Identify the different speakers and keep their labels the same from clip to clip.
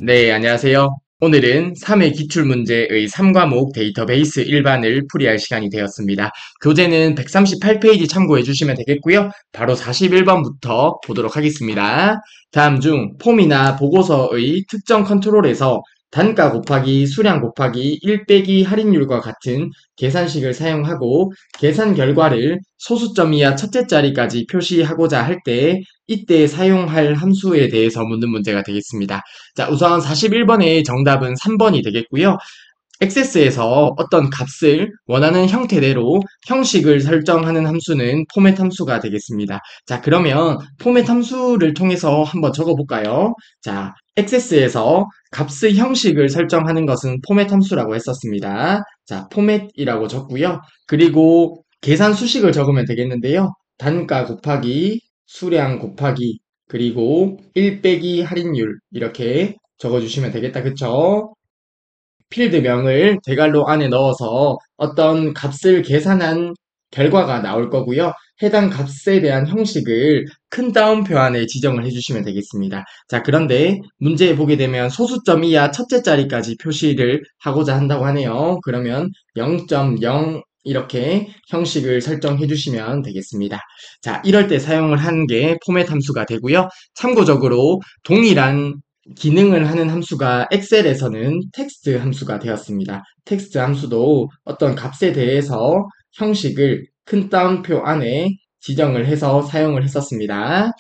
Speaker 1: 네, 안녕하세요. 오늘은 3회 기출문제의 3과목 데이터베이스 일반을 풀이할 시간이 되었습니다. 교재는 138페이지 참고해 주시면 되겠고요. 바로 41번부터 보도록 하겠습니다. 다음 중 폼이나 보고서의 특정 컨트롤에서 단가 곱하기 수량 곱하기 1 빼기 할인율과 같은 계산식을 사용하고 계산 결과를 소수점 이하 첫째 자리까지 표시하고자 할 때 이때 사용할 함수에 대해서 묻는 문제가 되겠습니다. 자, 우선 41번의 정답은 3번이 되겠고요. 액세스에서 어떤 값을 원하는 형태대로 형식을 설정하는 함수는 포맷 함수가 되겠습니다. 자, 그러면 포맷 함수를 통해서 한번 적어볼까요? 자, 액세스에서 값의 형식을 설정하는 것은 포맷 함수라고 했었습니다. 자, 포맷이라고 적고요. 그리고 계산 수식을 적으면 되겠는데요. 단가 곱하기 수량 곱하기 그리고 1 빼기 할인율 이렇게 적어주시면 되겠다. 그쵸? 필드명을 대괄호 안에 넣어서 어떤 값을 계산한 결과가 나올 거고요. 해당 값에 대한 형식을 큰 따옴표 안에 지정을 해주시면 되겠습니다. 자, 그런데 문제에 보게 되면 소수점 이하 첫째 자리까지 표시를 하고자 한다고 하네요. 그러면 0.0 이렇게 형식을 설정해 주시면 되겠습니다. 자, 이럴 때 사용을 하는 게 포맷 함수가 되고요. 참고적으로 동일한 기능을 하는 함수가 엑셀에서는 텍스트 함수가 되었습니다. 텍스트 함수도 어떤 값에 대해서 형식을 큰 따옴표 안에 지정을 해서 사용을 했었습니다.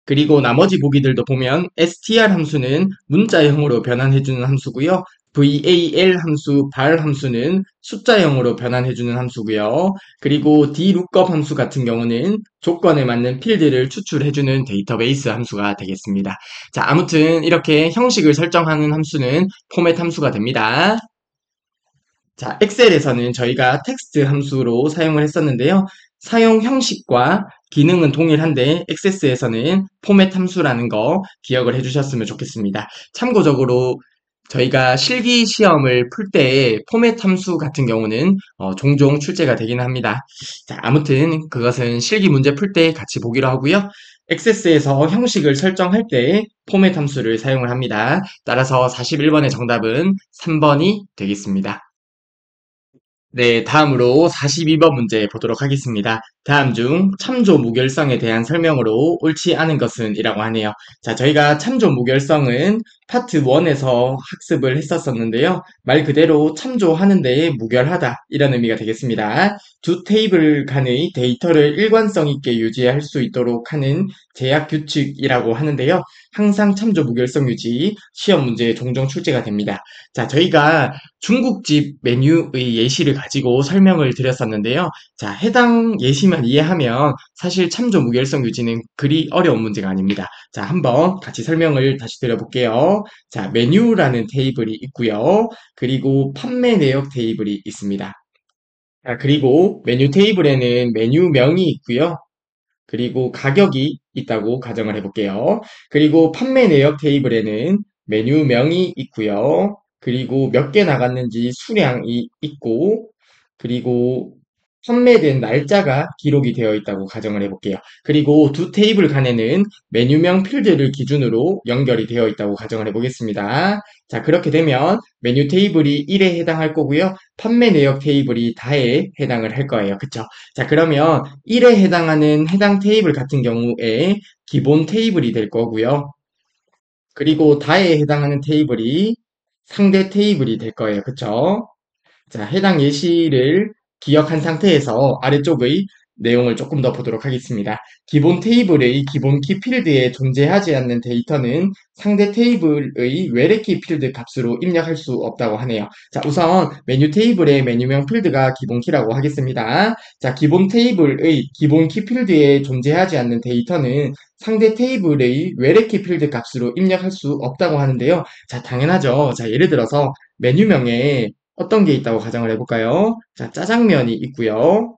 Speaker 1: 그리고 나머지 보기들도 보면 str 함수는 문자형으로 변환해주는 함수고요. val 함수, 발 함수는 숫자형으로 변환해주는 함수고요. 그리고 dlookup 함수 같은 경우는 조건에 맞는 필드를 추출해주는 데이터베이스 함수가 되겠습니다. 자, 아무튼 이렇게 형식을 설정하는 함수는 포맷 함수가 됩니다. 자, 엑셀에서는 저희가 텍스트 함수로 사용을 했었는데요. 사용 형식과 기능은 동일한데 액세스에서는 포맷 함수라는 거 기억을 해주셨으면 좋겠습니다. 참고적으로 저희가 실기 시험을 풀 때 포맷 함수 같은 경우는 종종 출제가 되긴 합니다. 자, 아무튼 그것은 실기 문제 풀 때 같이 보기로 하고요. 액세스에서 형식을 설정할 때 포맷 함수를 사용을 합니다. 따라서 41번의 정답은 3번이 되겠습니다. 네, 다음으로 42번 문제 보도록 하겠습니다. 다음 중 참조 무결성에 대한 설명으로 옳지 않은 것은 이라고 하네요. 자, 저희가 참조 무결성은 파트 1에서 학습을 했었었는데요. 말 그대로 참조하는 데에 무결하다 이런 의미가 되겠습니다. 두 테이블 간의 데이터를 일관성 있게 유지할 수 있도록 하는 제약 규칙이라고 하는데요. 항상 참조 무결성 유지 시험 문제에 종종 출제가 됩니다. 자, 저희가 중국집 메뉴의 예시를 가지고 설명을 드렸었는데요. 자, 해당 예시만 이해하면 사실 참조 무결성 유지는 그리 어려운 문제가 아닙니다. 자, 한번 같이 설명을 다시 드려볼게요. 자, 메뉴라는 테이블이 있고요. 그리고 판매 내역 테이블이 있습니다. 자, 그리고 메뉴 테이블에는 메뉴명이 있고요. 그리고 가격이 있다고 가정을 해볼게요. 그리고 판매 내역 테이블에는 메뉴명이 있고요. 그리고 몇 개 나갔는지 수량이 있고, 그리고 판매된 날짜가 기록이 되어 있다고 가정을 해볼게요. 그리고 두 테이블 간에는 메뉴명 필드를 기준으로 연결이 되어 있다고 가정을 해보겠습니다. 자, 그렇게 되면 메뉴 테이블이 1에 해당할 거고요. 판매 내역 테이블이 다에 해당을 할 거예요. 그쵸? 자, 그러면 1에 해당하는 해당 테이블 같은 경우에 기본 테이블이 될 거고요. 그리고 다에 해당하는 테이블이 상대 테이블이 될 거예요. 그쵸? 자, 해당 예시를 기억한 상태에서 아래쪽의 내용을 조금 더 보도록 하겠습니다. 기본 테이블의 기본 키 필드에 존재하지 않는 데이터는 상대 테이블의 외래키 필드 값으로 입력할 수 없다고 하네요. 자, 우선 메뉴 테이블의 메뉴명 필드가 기본 키라고 하겠습니다. 자, 기본 테이블의 기본 키 필드에 존재하지 않는 데이터는 상대 테이블의 외래키 필드 값으로 입력할 수 없다고 하는데요. 자, 당연하죠. 자, 예를 들어서 메뉴명에 어떤 게 있다고 가정을 해볼까요? 자, 짜장면이 있고요.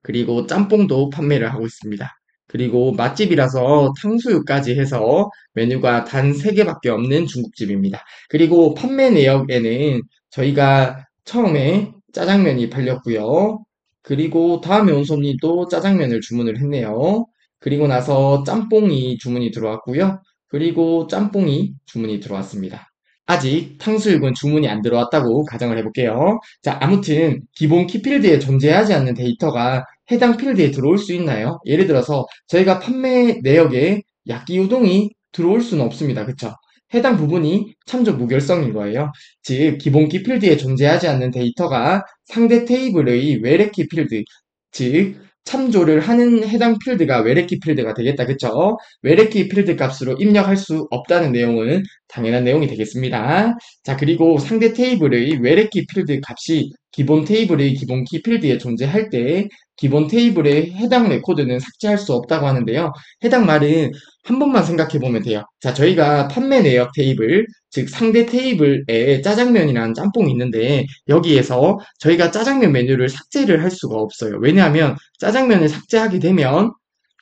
Speaker 1: 그리고 짬뽕도 판매를 하고 있습니다. 그리고 맛집이라서 탕수육까지 해서 메뉴가 단 3개밖에 없는 중국집입니다. 그리고 판매 내역에는 저희가 처음에 짜장면이 팔렸고요. 그리고 다음에 온 손님도 짜장면을 주문을 했네요. 그리고 나서 짬뽕이 주문이 들어왔고요. 그리고 짬뽕이 주문이 들어왔습니다. 아직 탕수육은 주문이 안 들어왔다고 가정을 해볼게요. 자, 아무튼 기본 키필드에 존재하지 않는 데이터가 해당 필드에 들어올 수 있나요? 예를 들어서 저희가 판매 내역에 야끼우동이 들어올 수는 없습니다. 그쵸? 해당 부분이 참조 무결성인 거예요. 즉, 기본 키필드에 존재하지 않는 데이터가 상대 테이블의 외래키 필드, 즉 참조를 하는 해당 필드가 외래키 필드가 되겠다. 그쵸? 외래키 필드 값으로 입력할 수 없다는 내용은 당연한 내용이 되겠습니다. 자, 그리고 상대 테이블의 외래키 필드 값이 기본 테이블의 기본 키 필드에 존재할 때 기본 테이블의 해당 레코드는 삭제할 수 없다고 하는데요. 해당 말은 한 번만 생각해 보면 돼요. 자, 저희가 판매 내역 테이블, 즉 상대 테이블에 짜장면이랑 짬뽕이 있는데 여기에서 저희가 짜장면 메뉴를 삭제를 할 수가 없어요. 왜냐하면 짜장면을 삭제하게 되면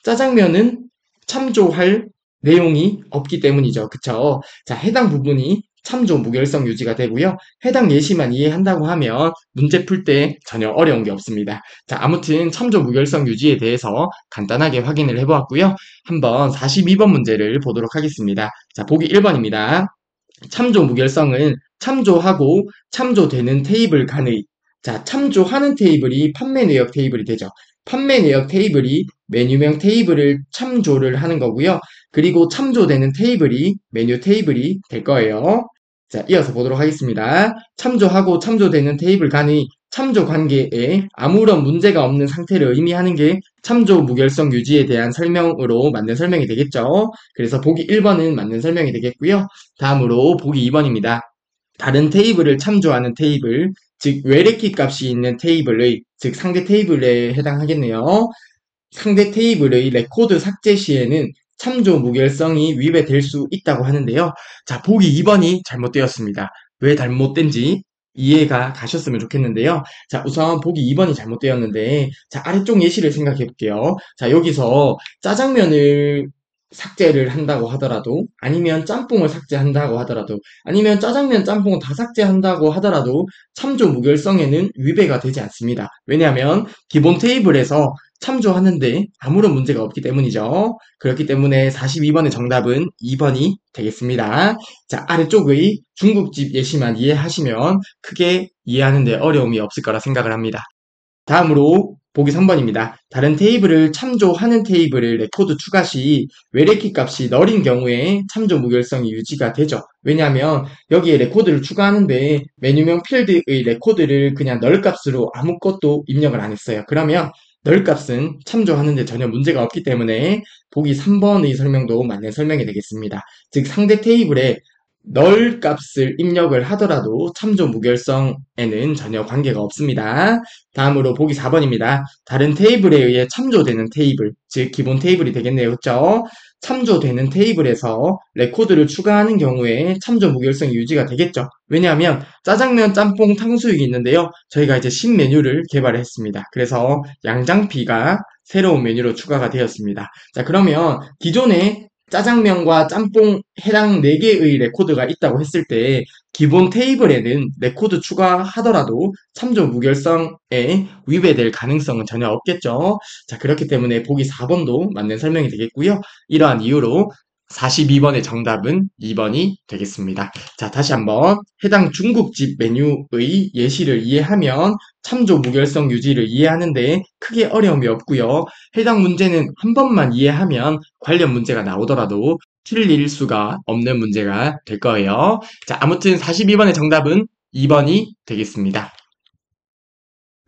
Speaker 1: 짜장면은 참조할 내용이 없기 때문이죠. 그쵸? 자, 해당 부분이 참조 무결성 유지가 되고요. 해당 예시만 이해한다고 하면 문제 풀 때 전혀 어려운 게 없습니다. 자, 아무튼 참조 무결성 유지에 대해서 간단하게 확인을 해보았고요. 한번 42번 문제를 보도록 하겠습니다. 자, 보기 1번입니다. 참조 무결성은 참조하고 참조되는 테이블 간의, 자, 참조하는 테이블이 판매 내역 테이블이 되죠. 판매 내역 테이블이 메뉴명 테이블을 참조를 하는 거고요. 그리고 참조되는 테이블이 메뉴 테이블이 될 거예요. 자, 이어서 보도록 하겠습니다. 참조하고 참조되는 테이블 간의 참조 관계에 아무런 문제가 없는 상태를 의미하는 게 참조 무결성 유지에 대한 설명으로 맞는 설명이 되겠죠. 그래서 보기 1번은 맞는 설명이 되겠고요. 다음으로 보기 2번입니다. 다른 테이블을 참조하는 테이블, 즉 외래키 값이 있는 테이블의, 즉 상대 테이블에 해당하겠네요. 상대 테이블의 레코드 삭제 시에는 참조 무결성이 위배될 수 있다고 하는데요. 자, 보기 2번이 잘못되었습니다. 왜 잘못된지 이해가 가셨으면 좋겠는데요. 자, 우선 보기 2번이 잘못되었는데, 자, 아래쪽 예시를 생각해 볼게요. 자, 여기서 짜장면을 삭제를 한다고 하더라도, 아니면 짬뽕을 삭제한다고 하더라도, 아니면 짜장면, 짬뽕 다 삭제한다고 하더라도 참조 무결성에는 위배가 되지 않습니다. 왜냐하면 기본 테이블에서 참조하는데 아무런 문제가 없기 때문이죠. 그렇기 때문에 42번의 정답은 2번이 되겠습니다. 자, 아래쪽의 중국집 예시만 이해하시면 크게 이해하는데 어려움이 없을 거라 생각을 합니다. 다음으로 보기 3번입니다. 다른 테이블을 참조하는 테이블을 레코드 추가 시 외래키 값이 널인 경우에 참조 무결성이 유지가 되죠. 왜냐하면 여기에 레코드를 추가하는데 메뉴명 필드의 레코드를 그냥 널 값으로 아무것도 입력을 안 했어요. 그러면 널 값은 참조하는데 전혀 문제가 없기 때문에 보기 3번의 설명도 맞는 설명이 되겠습니다. 즉 상대 테이블에 널 값을 입력을 하더라도 참조 무결성에는 전혀 관계가 없습니다. 다음으로 보기 4번입니다. 다른 테이블에 의해 참조되는 테이블, 즉 기본 테이블이 되겠네요. 그렇죠? 참조되는 테이블에서 레코드를 추가하는 경우에 참조 무결성이 유지가 되겠죠. 왜냐하면 짜장면, 짬뽕, 탕수육이 있는데요. 저희가 이제 신메뉴를 개발했습니다. 그래서 양장피가 새로운 메뉴로 추가가 되었습니다. 자, 그러면 기존에 짜장면과 짬뽕 해당 4개의 레코드가 있다고 했을 때 기본 테이블에는 레코드 추가하더라도 참조 무결성에 위배될 가능성은 전혀 없겠죠. 자, 그렇기 때문에 보기 4번도 맞는 설명이 되겠고요. 이러한 이유로 42번의 정답은 2번이 되겠습니다. 자, 다시 한번 해당 중국집 메뉴의 예시를 이해하면 참조 무결성 유지를 이해하는데 크게 어려움이 없고요. 해당 문제는 한 번만 이해하면 관련 문제가 나오더라도 틀릴 수가 없는 문제가 될 거예요. 자, 아무튼 42번의 정답은 2번이 되겠습니다.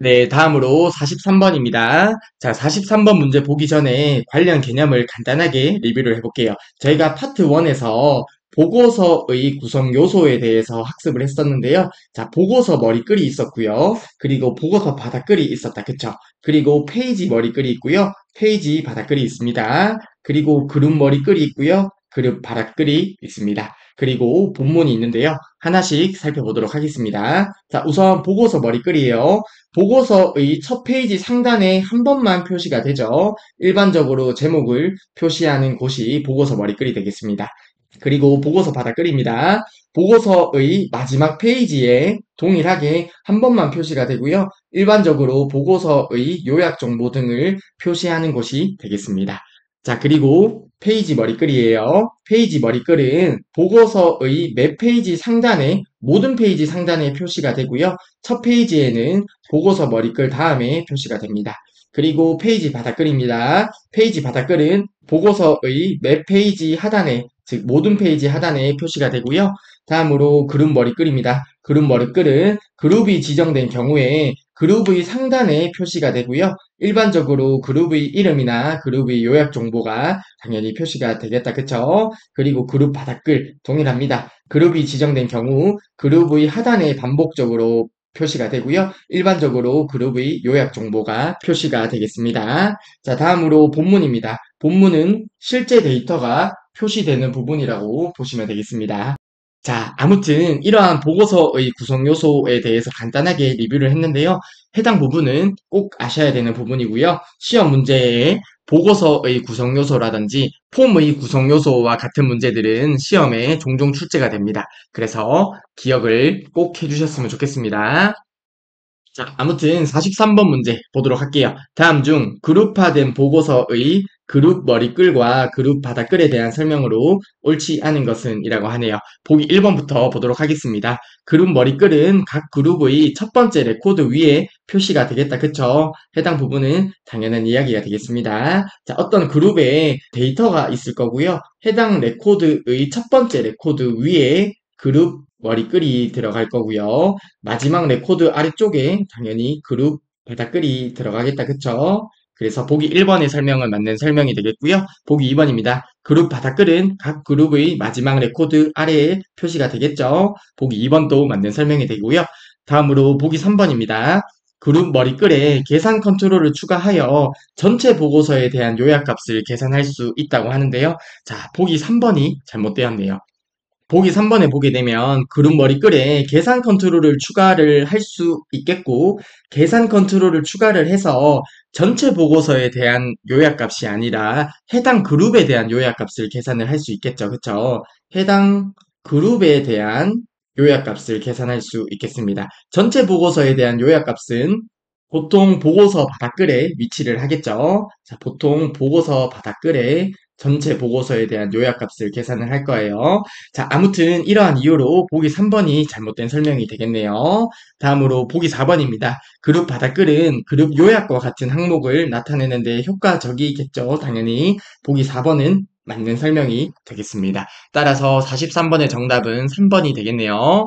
Speaker 1: 네, 다음으로 43번입니다. 자, 43번 문제 보기 전에 관련 개념을 간단하게 리뷰를 해볼게요. 저희가 파트 1에서 보고서의 구성 요소에 대해서 학습을 했었는데요. 자, 보고서 머리글이 있었고요. 그리고 보고서 바닥글이 있었다. 그쵸? 그리고 페이지 머리글이 있고요. 페이지 바닥글이 있습니다. 그리고 그룹 머리글이 있고요. 그룹 바닥글이 있습니다. 그리고 본문이 있는데요. 하나씩 살펴보도록 하겠습니다. 자, 우선 보고서 머리글이에요. 보고서의 첫 페이지 상단에 한 번만 표시가 되죠. 일반적으로 제목을 표시하는 곳이 보고서 머리글이 되겠습니다. 그리고 보고서 바닥글입니다. 보고서의 마지막 페이지에 동일하게 한 번만 표시가 되고요. 일반적으로 보고서의 요약 정보 등을 표시하는 곳이 되겠습니다. 자, 그리고 페이지 머리글이에요. 페이지 머리글은 보고서의 몇 페이지 상단에, 모든 페이지 상단에 표시가 되고요. 첫 페이지에는 보고서 머리글 다음에 표시가 됩니다. 그리고 페이지 바닥글입니다. 페이지 바닥글은 보고서의 몇 페이지 하단에, 즉 모든 페이지 하단에 표시가 되고요. 다음으로 그룹 머리글입니다. 그룹 머리글은 그룹이 지정된 경우에 그룹의 상단에 표시가 되고요. 일반적으로 그룹의 이름이나 그룹의 요약 정보가 당연히 표시가 되겠다. 그쵸? 그리고 그룹 바닥글 동일합니다. 그룹이 지정된 경우 그룹의 하단에 반복적으로 표시가 되고요. 일반적으로 그룹의 요약 정보가 표시가 되겠습니다. 자, 다음으로 본문입니다. 본문은 실제 데이터가 표시되는 부분이라고 보시면 되겠습니다. 자, 아무튼 이러한 보고서의 구성 요소에 대해서 간단하게 리뷰를 했는데요. 해당 부분은 꼭 아셔야 되는 부분이고요. 시험 문제에 보고서의 구성 요소라든지 폼의 구성 요소와 같은 문제들은 시험에 종종 출제가 됩니다. 그래서 기억을 꼭 해주셨으면 좋겠습니다. 자, 아무튼 43번 문제 보도록 할게요. 다음 중 그룹화된 보고서의 그룹 머리글과 그룹 바닥글에 대한 설명으로 옳지 않은 것은 이라고 하네요. 보기 1번부터 보도록 하겠습니다. 그룹 머리글은 각 그룹의 첫 번째 레코드 위에 표시가 되겠다. 그쵸? 해당 부분은 당연한 이야기가 되겠습니다. 자, 어떤 그룹에 데이터가 있을 거고요. 해당 레코드의 첫 번째 레코드 위에 그룹 머리글이 들어갈 거고요. 마지막 레코드 아래쪽에 당연히 그룹 바닥글이 들어가겠다. 그쵸? 그래서 보기 1번의 설명은 맞는 설명이 되겠고요. 보기 2번입니다. 그룹 바닥글은 각 그룹의 마지막 레코드 아래에 표시가 되겠죠. 보기 2번도 맞는 설명이 되고요. 다음으로 보기 3번입니다. 그룹 머리글에 계산 컨트롤을 추가하여 전체 보고서에 대한 요약값을 계산할 수 있다고 하는데요. 자, 보기 3번이 잘못되었네요. 보기 3번에 보게 되면 그룹 머리글에 계산 컨트롤을 추가를 할 수 있겠고, 계산 컨트롤을 추가를 해서 전체 보고서에 대한 요약값이 아니라 해당 그룹에 대한 요약값을 계산을 할 수 있겠죠. 그쵸? 해당 그룹에 대한 요약값을 계산할 수 있겠습니다. 전체 보고서에 대한 요약값은 보통 보고서 바닥글에 위치를 하겠죠. 자, 보통 보고서 바닥글에 전체 보고서에 대한 요약값을 계산을 할 거예요. 자, 아무튼 이러한 이유로 보기 3번이 잘못된 설명이 되겠네요. 다음으로 보기 4번입니다. 그룹 바닥글은 그룹 요약과 같은 항목을 나타내는 데 효과적이겠죠. 당연히 보기 4번은 맞는 설명이 되겠습니다. 따라서 43번의 정답은 3번이 되겠네요.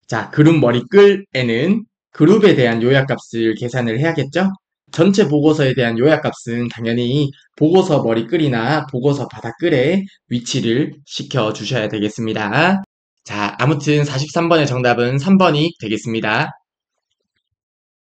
Speaker 1: 자, 그룹 머리글에는 그룹에 대한 요약값을 계산을 해야겠죠? 전체 보고서에 대한 요약값은 당연히 보고서 머리글이나 보고서 바닥글에 위치를 시켜 주셔야 되겠습니다. 자, 아무튼 43번의 정답은 3번이 되겠습니다.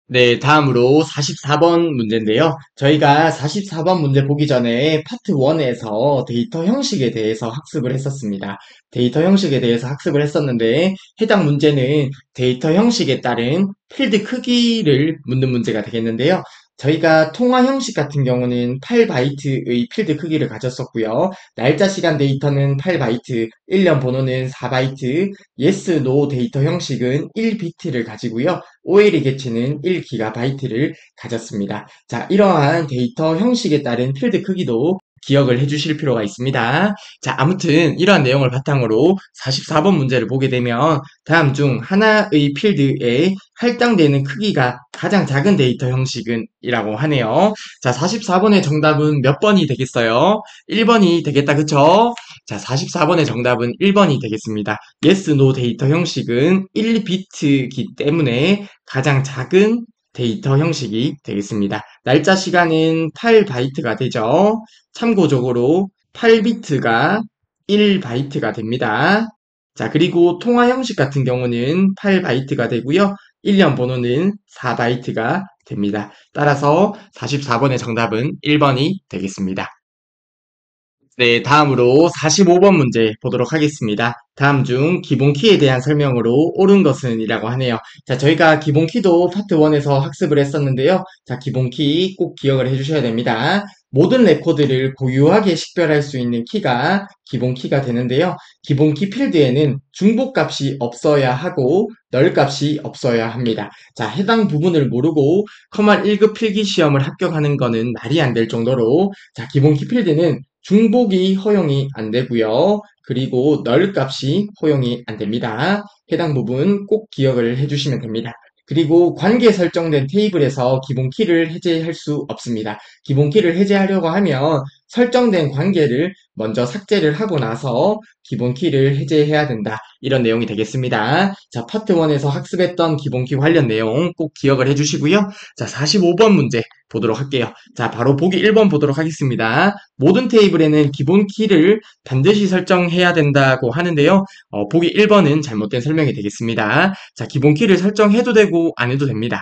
Speaker 1: 네, 다음으로 44번 문제인데요. 저희가 44번 문제 보기 전에 파트 1에서 데이터 형식에 대해서 학습을 했었습니다. 데이터 형식에 대해서 학습을 했었는데 해당 문제는 데이터 형식에 따른 필드 크기를 묻는 문제가 되겠는데요. 저희가 통화 형식 같은 경우는 8바이트의 필드 크기를 가졌었고요. 날짜 시간 데이터는 8바이트, 1년 번호는 4바이트, yes, no 데이터 형식은 1비트를 가지고요. OLE 개체는 1GB를 가졌습니다. 자, 이러한 데이터 형식에 따른 필드 크기도 기억을 해주실 필요가 있습니다. 자, 아무튼 이러한 내용을 바탕으로 44번 문제를 보게 되면 다음 중 하나의 필드에 할당되는 크기가 가장 작은 데이터 형식은 이라고 하네요. 자, 44번의 정답은 몇 번이 되겠어요? 1번이 되겠다, 그쵸? 자, 44번의 정답은 1번이 되겠습니다. yes, no 데이터 형식은 1비트이기 때문에 가장 작은 데이터 형식이 되겠습니다. 날짜 시간은 8바이트가 되죠. 참고적으로 8비트가 1바이트가 됩니다. 자, 그리고 통화 형식 같은 경우는 8바이트가 되고요. 1년 번호는 4바이트가 됩니다. 따라서 44번의 정답은 1번이 되겠습니다. 네, 다음으로 45번 문제 보도록 하겠습니다. 다음 중 기본 키에 대한 설명으로 옳은 것은 이라고 하네요. 자, 저희가 기본 키도 파트 1에서 학습을 했었는데요. 자, 기본 키 꼭 기억을 해주셔야 됩니다. 모든 레코드를 고유하게 식별할 수 있는 키가 기본 키가 되는데요. 기본 키 필드에는 중복 값이 없어야 하고 널 값이 없어야 합니다. 자, 해당 부분을 모르고 커말 1급 필기 시험을 합격하는 거는 말이 안 될 정도로 자, 기본 키 필드는 중복이 허용이 안 되고요. 그리고 널 값이 허용이 안 됩니다. 해당 부분 꼭 기억을 해주시면 됩니다. 그리고 관계 설정된 테이블에서 기본 키를 해제할 수 없습니다. 기본 키를 해제하려고 하면 설정된 관계를 먼저 삭제를 하고 나서 기본 키를 해제해야 된다. 이런 내용이 되겠습니다. 자, 파트 1에서 학습했던 기본 키 관련 내용 꼭 기억을 해주시고요. 자, 45번 문제 보도록 할게요. 자, 바로 보기 1번 보도록 하겠습니다. 모든 테이블에는 기본 키를 반드시 설정해야 된다고 하는데요. 보기 1번은 잘못된 설명이 되겠습니다. 자, 기본 키를 설정해도 되고 안 해도 됩니다.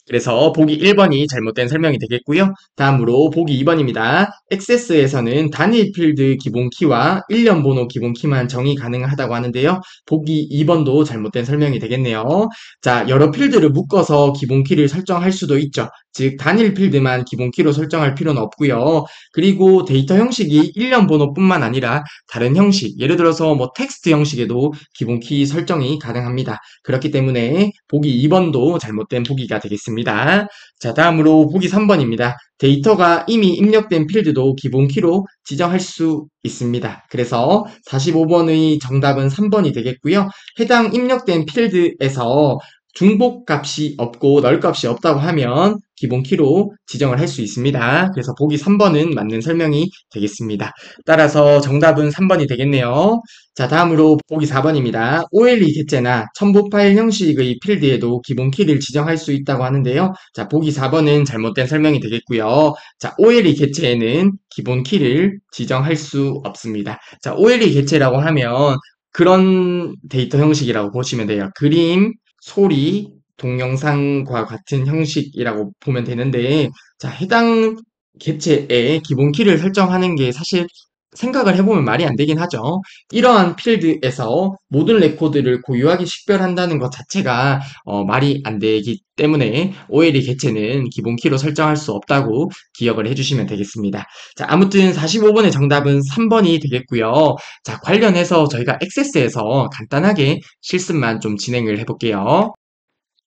Speaker 1: 그래서 보기 1번이 잘못된 설명이 되겠고요. 다음으로 보기 2번입니다. 액세스에서는 단일 필드 기본 키와 일련 번호 기본 키만 정의 가능하다고 하는데요. 보기 2번도 잘못된 설명이 되겠네요. 자, 여러 필드를 묶어서 기본 키를 설정할 수도 있죠. 즉, 단일 필드만 기본 키로 설정할 필요는 없고요. 그리고 데이터 형식이 일련 번호뿐만 아니라 다른 형식, 예를 들어서 뭐 텍스트 형식에도 기본 키 설정이 가능합니다. 그렇기 때문에 보기 2번도 잘못된 보기가 되겠습니다. 자, 다음으로 보기 3번입니다. 데이터가 이미 입력된 필드도 기본 키로 지정할 수 있습니다. 그래서 45번의 정답은 3번이 되겠고요. 해당 입력된 필드에서 중복 값이 없고 널 값이 없다고 하면 기본 키로 지정을 할 수 있습니다. 그래서 보기 3번은 맞는 설명이 되겠습니다. 따라서 정답은 3번이 되겠네요. 자, 다음으로 보기 4번입니다. OLE 객체나 첨부 파일 형식의 필드에도 기본 키를 지정할 수 있다고 하는데요. 자, 보기 4번은 잘못된 설명이 되겠고요. 자, OLE 객체에는 기본 키를 지정할 수 없습니다. 자, OLE 객체라고 하면 그런 데이터 형식이라고 보시면 돼요. 그림, 소리, 동영상과 같은 형식이라고 보면 되는데, 자, 해당 객체에 기본 키를 설정하는 게 사실 생각을 해보면 말이 안 되긴 하죠. 이러한 필드에서 모든 레코드를 고유하게 식별한다는 것 자체가 말이 안 되기 때문에 OLE 객체는 기본 키로 설정할 수 없다고 기억을 해주시면 되겠습니다. 자, 아무튼 45번의 정답은 3번이 되겠고요. 자, 관련해서 저희가 액세스에서 간단하게 실습만 좀 진행을 해볼게요.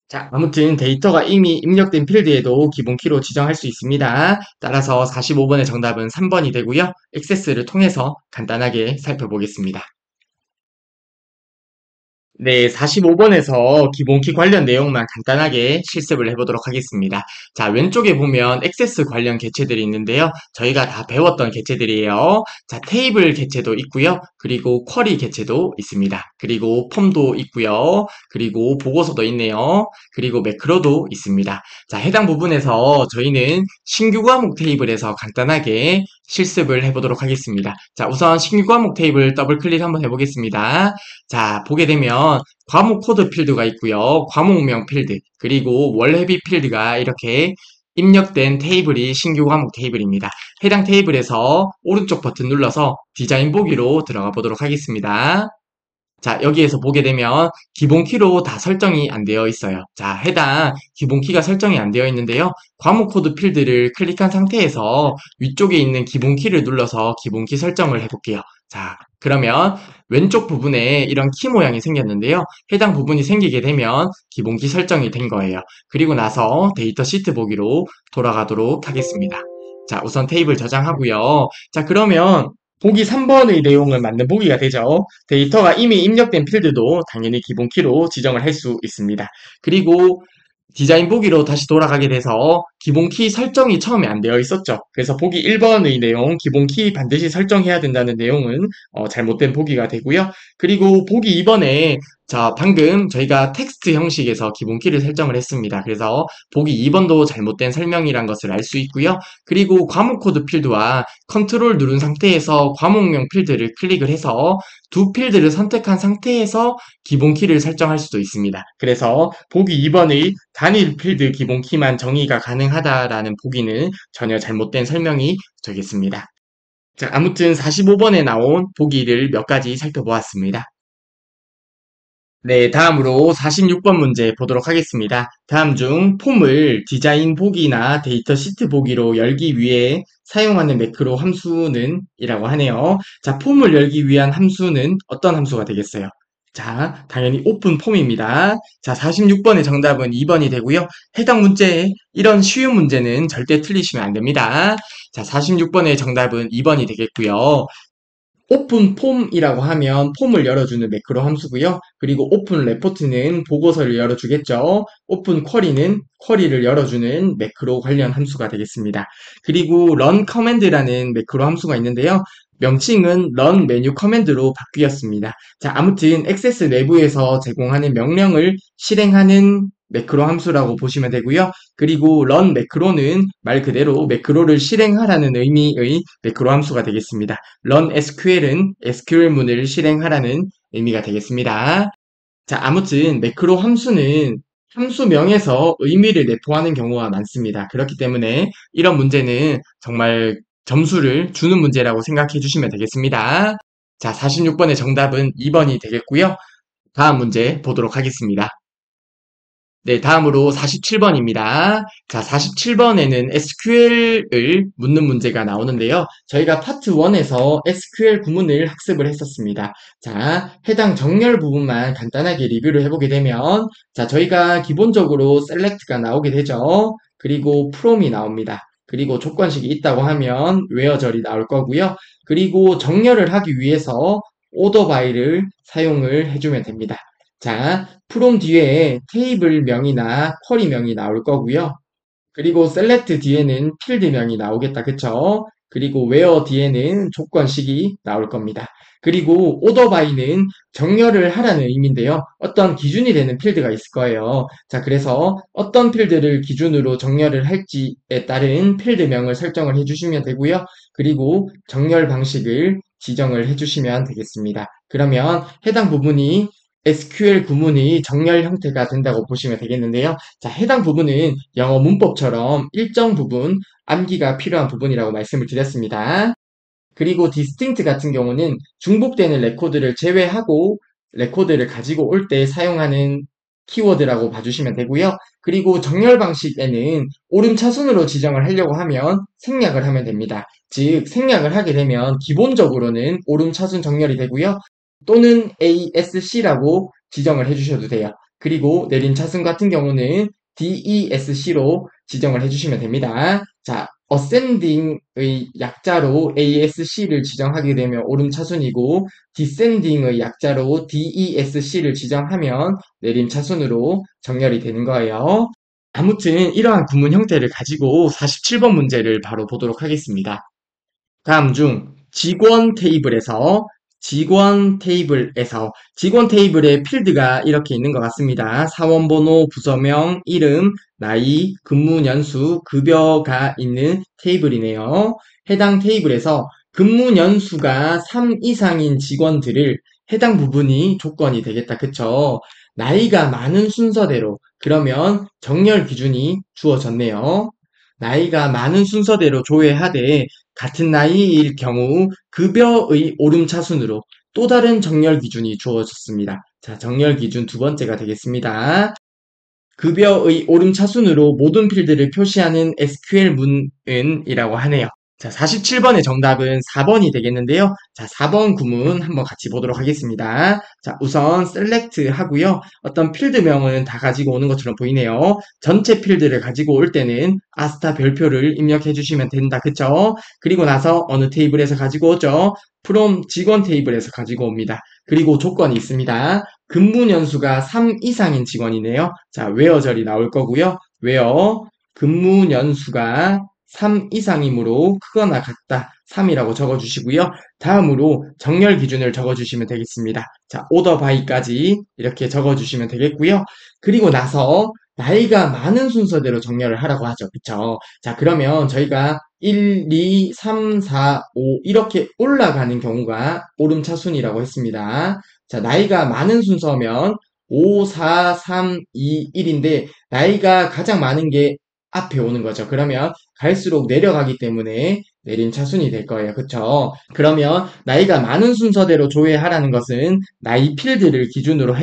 Speaker 1: 자, 아무튼 데이터가 이미 입력된 필드에도 기본 키로 지정할 수 있습니다. 따라서 45번의 정답은 3번이 되고요. 액세스를 통해서 간단하게 살펴보겠습니다. 네, 45번에서 기본키 관련 내용만 간단하게 실습을 해보도록 하겠습니다. 자, 왼쪽에 보면 액세스 관련 개체들이 있는데요. 저희가 다 배웠던 개체들이에요. 자, 테이블 개체도 있고요. 그리고 쿼리 개체도 있습니다. 그리고 폼도 있고요. 그리고 보고서도 있네요. 그리고 매크로도 있습니다. 자, 해당 부분에서 저희는 신규 과목 테이블에서 간단하게 실습을 해보도록 하겠습니다. 자, 우선 신규 과목 테이블 더블 클릭 한번 해보겠습니다. 자, 보게 되면 과목 코드 필드가 있고요. 과목명 필드, 그리고 월회비 필드가 이렇게 입력된 테이블이 신규 과목 테이블입니다. 해당 테이블에서 오른쪽 버튼 눌러서 디자인 보기로 들어가 보도록 하겠습니다. 자, 여기에서 보게 되면 기본 키로 다 설정이 안 되어 있어요. 자, 해당 기본 키가 설정이 안 되어 있는데요. 과목 코드 필드를 클릭한 상태에서 위쪽에 있는 기본 키를 눌러서 기본 키 설정을 해볼게요. 자, 그러면 왼쪽 부분에 이런 키 모양이 생겼는데요. 해당 부분이 생기게 되면 기본 키 설정이 된 거예요. 그리고 나서 데이터 시트 보기로 돌아가도록 하겠습니다. 자, 우선 테이블 저장하고요. 자, 그러면 보기 3번의 내용은 맞는 보기가 되죠. 데이터가 이미 입력된 필드도 당연히 기본 키로 지정을 할 수 있습니다. 그리고 디자인 보기로 다시 돌아가게 돼서 기본 키 설정이 처음에 안 되어 있었죠. 그래서 보기 1번의 내용, 기본 키 반드시 설정해야 된다는 내용은 잘못된 보기가 되고요. 그리고 보기 2번에 자, 방금 저희가 텍스트 형식에서 기본 키를 설정을 했습니다. 그래서 보기 2번도 잘못된 설명이란 것을 알 수 있고요. 그리고 과목 코드 필드와 컨트롤 누른 상태에서 과목명 필드를 클릭을 해서 두 필드를 선택한 상태에서 기본 키를 설정할 수도 있습니다. 그래서 보기 2번의 단일 필드 기본 키만 정의가 가능하다라는 보기는 전혀 잘못된 설명이 되겠습니다. 자, 아무튼 45번에 나온 보기를 몇 가지 살펴보았습니다. 네, 다음으로 46번 문제 보도록 하겠습니다. 다음 중 폼을 디자인 보기나 데이터 시트 보기로 열기 위해 사용하는 매크로 함수는? 이라고 하네요. 자, 폼을 열기 위한 함수는 어떤 함수가 되겠어요? 자, 당연히 오픈 폼입니다. 자, 46번의 정답은 2번이 되고요. 해당 문제, 이런 쉬운 문제는 절대 틀리시면 안 됩니다. 자, 46번의 정답은 2번이 되겠고요. 오픈 폼이라고 하면 폼을 열어주는 매크로 함수고요. 그리고 오픈 레포트는 보고서를 열어주겠죠. 오픈 쿼리는 쿼리를 열어주는 매크로 관련 함수가 되겠습니다. 그리고 run command라는 매크로 함수가 있는데요. 명칭은 run 메뉴 커맨드로 바뀌었습니다. 자, 아무튼 액세스 내부에서 제공하는 명령을 실행하는 매크로 함수라고 보시면 되고요. 그리고 run 매크로는 말 그대로 매크로를 실행하라는 의미의 매크로 함수가 되겠습니다. run SQL은 SQL문을 실행하라는 의미가 되겠습니다. 자, 아무튼 매크로 함수는 함수명에서 의미를 내포하는 경우가 많습니다. 그렇기 때문에 이런 문제는 정말 점수를 주는 문제라고 생각해 주시면 되겠습니다. 자, 46번의 정답은 2번이 되겠고요. 다음 문제 보도록 하겠습니다. 네, 다음으로 47번입니다. 자, 47번에는 SQL을 묻는 문제가 나오는데요. 저희가 파트 1에서 SQL 구문을 학습을 했었습니다. 자, 해당 정렬 부분만 간단하게 리뷰를 해보게 되면, 자, 저희가 기본적으로 select가 나오게 되죠. 그리고 from이 나옵니다. 그리고 조건식이 있다고 하면 where절이 나올 거고요. 그리고 정렬을 하기 위해서 order by를 사용을 해주면 됩니다. 자, from 뒤에 테이블 명이나 쿼리 명이 나올 거고요. 그리고 select 뒤에는 필드 명이 나오겠다. 그쵸? 그리고 where 뒤에는 조건식이 나올 겁니다. 그리고 order by는 정렬을 하라는 의미인데요. 어떤 기준이 되는 필드가 있을 거예요. 자, 그래서 어떤 필드를 기준으로 정렬을 할지에 따른 필드명을 설정을 해주시면 되고요. 그리고 정렬 방식을 지정을 해주시면 되겠습니다. 그러면 해당 부분이 SQL 구문이 정렬 형태가 된다고 보시면 되겠는데요. 자, 해당 부분은 영어 문법처럼 일정 부분 암기가 필요한 부분이라고 말씀을 드렸습니다. 그리고 distinct 같은 경우는 중복되는 레코드를 제외하고 레코드를 가지고 올 때 사용하는 키워드라고 봐주시면 되고요. 그리고 정렬 방식에는 오름차순으로 지정을 하려고 하면 생략을 하면 됩니다. 즉 생략을 하게 되면 기본적으로는 오름차순 정렬이 되고요. 또는 ASC라고 지정을 해주셔도 돼요. 그리고 내림차순 같은 경우는 DESC로 지정을 해주시면 됩니다. 자, ascending의 약자로 ASC를 지정하게 되면 오름차순이고 descending의 약자로 DESC를 지정하면 내림차순으로 정렬이 되는 거예요. 아무튼 이러한 구문 형태를 가지고 47번 문제를 바로 보도록 하겠습니다. 다음 중 직원 테이블의 필드가 이렇게 있는 것 같습니다. 사원번호, 부서명, 이름, 나이, 근무 연수, 급여가 있는 테이블이네요. 해당 테이블에서 근무 연수가 3 이상인 직원들을 해당 부분이 조건이 되겠다. 그쵸? 나이가 많은 순서대로 그러면 정렬 기준이 주어졌네요. 나이가 많은 순서대로 조회하되 같은 나이일 경우 급여의 오름차순으로 또 다른 정렬 기준이 주어졌습니다. 자, 정렬 기준 두 번째가 되겠습니다. 급여의 오름차순으로 모든 필드를 표시하는 SQL문이라고 하네요. 자, 47번의 정답은 4번이 되겠는데요. 자, 4번 구문 한번 같이 보도록 하겠습니다. 자, 우선 select 하고요. 어떤 필드명은 다 가지고 오는 것처럼 보이네요. 전체 필드를 가지고 올 때는 아스타 별표를 입력해 주시면 된다. 그쵸? 그리고 나서 어느 테이블에서 가지고 오죠? from 직원 테이블에서 가지고 옵니다. 그리고 조건이 있습니다. 근무 연수가 3 이상인 직원이네요. 자, where절이 나올 거고요. where 근무 연수가 3 이상이므로 크거나 같다. 3이라고 적어주시고요. 다음으로 정렬 기준을 적어주시면 되겠습니다. 자, order by까지 이렇게 적어주시면 되겠고요. 그리고 나서 나이가 많은 순서대로 정렬을 하라고 하죠. 그쵸? 자, 그러면 저희가 1, 2, 3, 4, 5 이렇게 올라가는 경우가 오름차순이라고 했습니다. 자, 나이가 많은 순서면 5, 4, 3, 2, 1인데 나이가 가장 많은 게 앞에 오는 거죠. 그러면 갈수록 내려가기 때문에 내린 차순이 될 거예요. 그쵸? 그러면 나이가 많은 순서대로 조회하라는 것은 나이 필드를 기준으로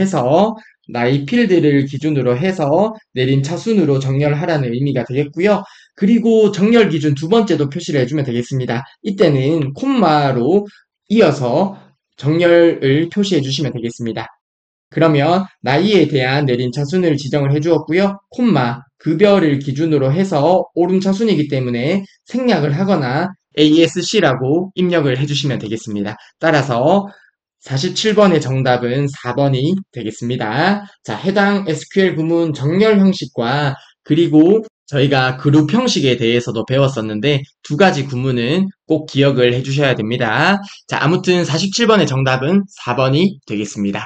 Speaker 1: 해서 내린 차순으로 정렬하라는 의미가 되겠고요. 그리고 정렬 기준 두 번째도 표시를 해주면 되겠습니다. 이때는 콤마로 이어서 정렬을 표시해 주시면 되겠습니다. 그러면 나이에 대한 내린 차순을 지정을 해주었고요. 콤마, 급여를 기준으로 해서 오름 차순이기 때문에 생략을 하거나 ASC라고 입력을 해주시면 되겠습니다. 따라서 47번의 정답은 4번이 되겠습니다. 자, 해당 SQL 구문 정렬 형식과 그리고 저희가 그룹 형식에 대해서도 배웠었는데 두 가지 구문은 꼭 기억을 해주셔야 됩니다. 자, 아무튼 47번의 정답은 4번이 되겠습니다.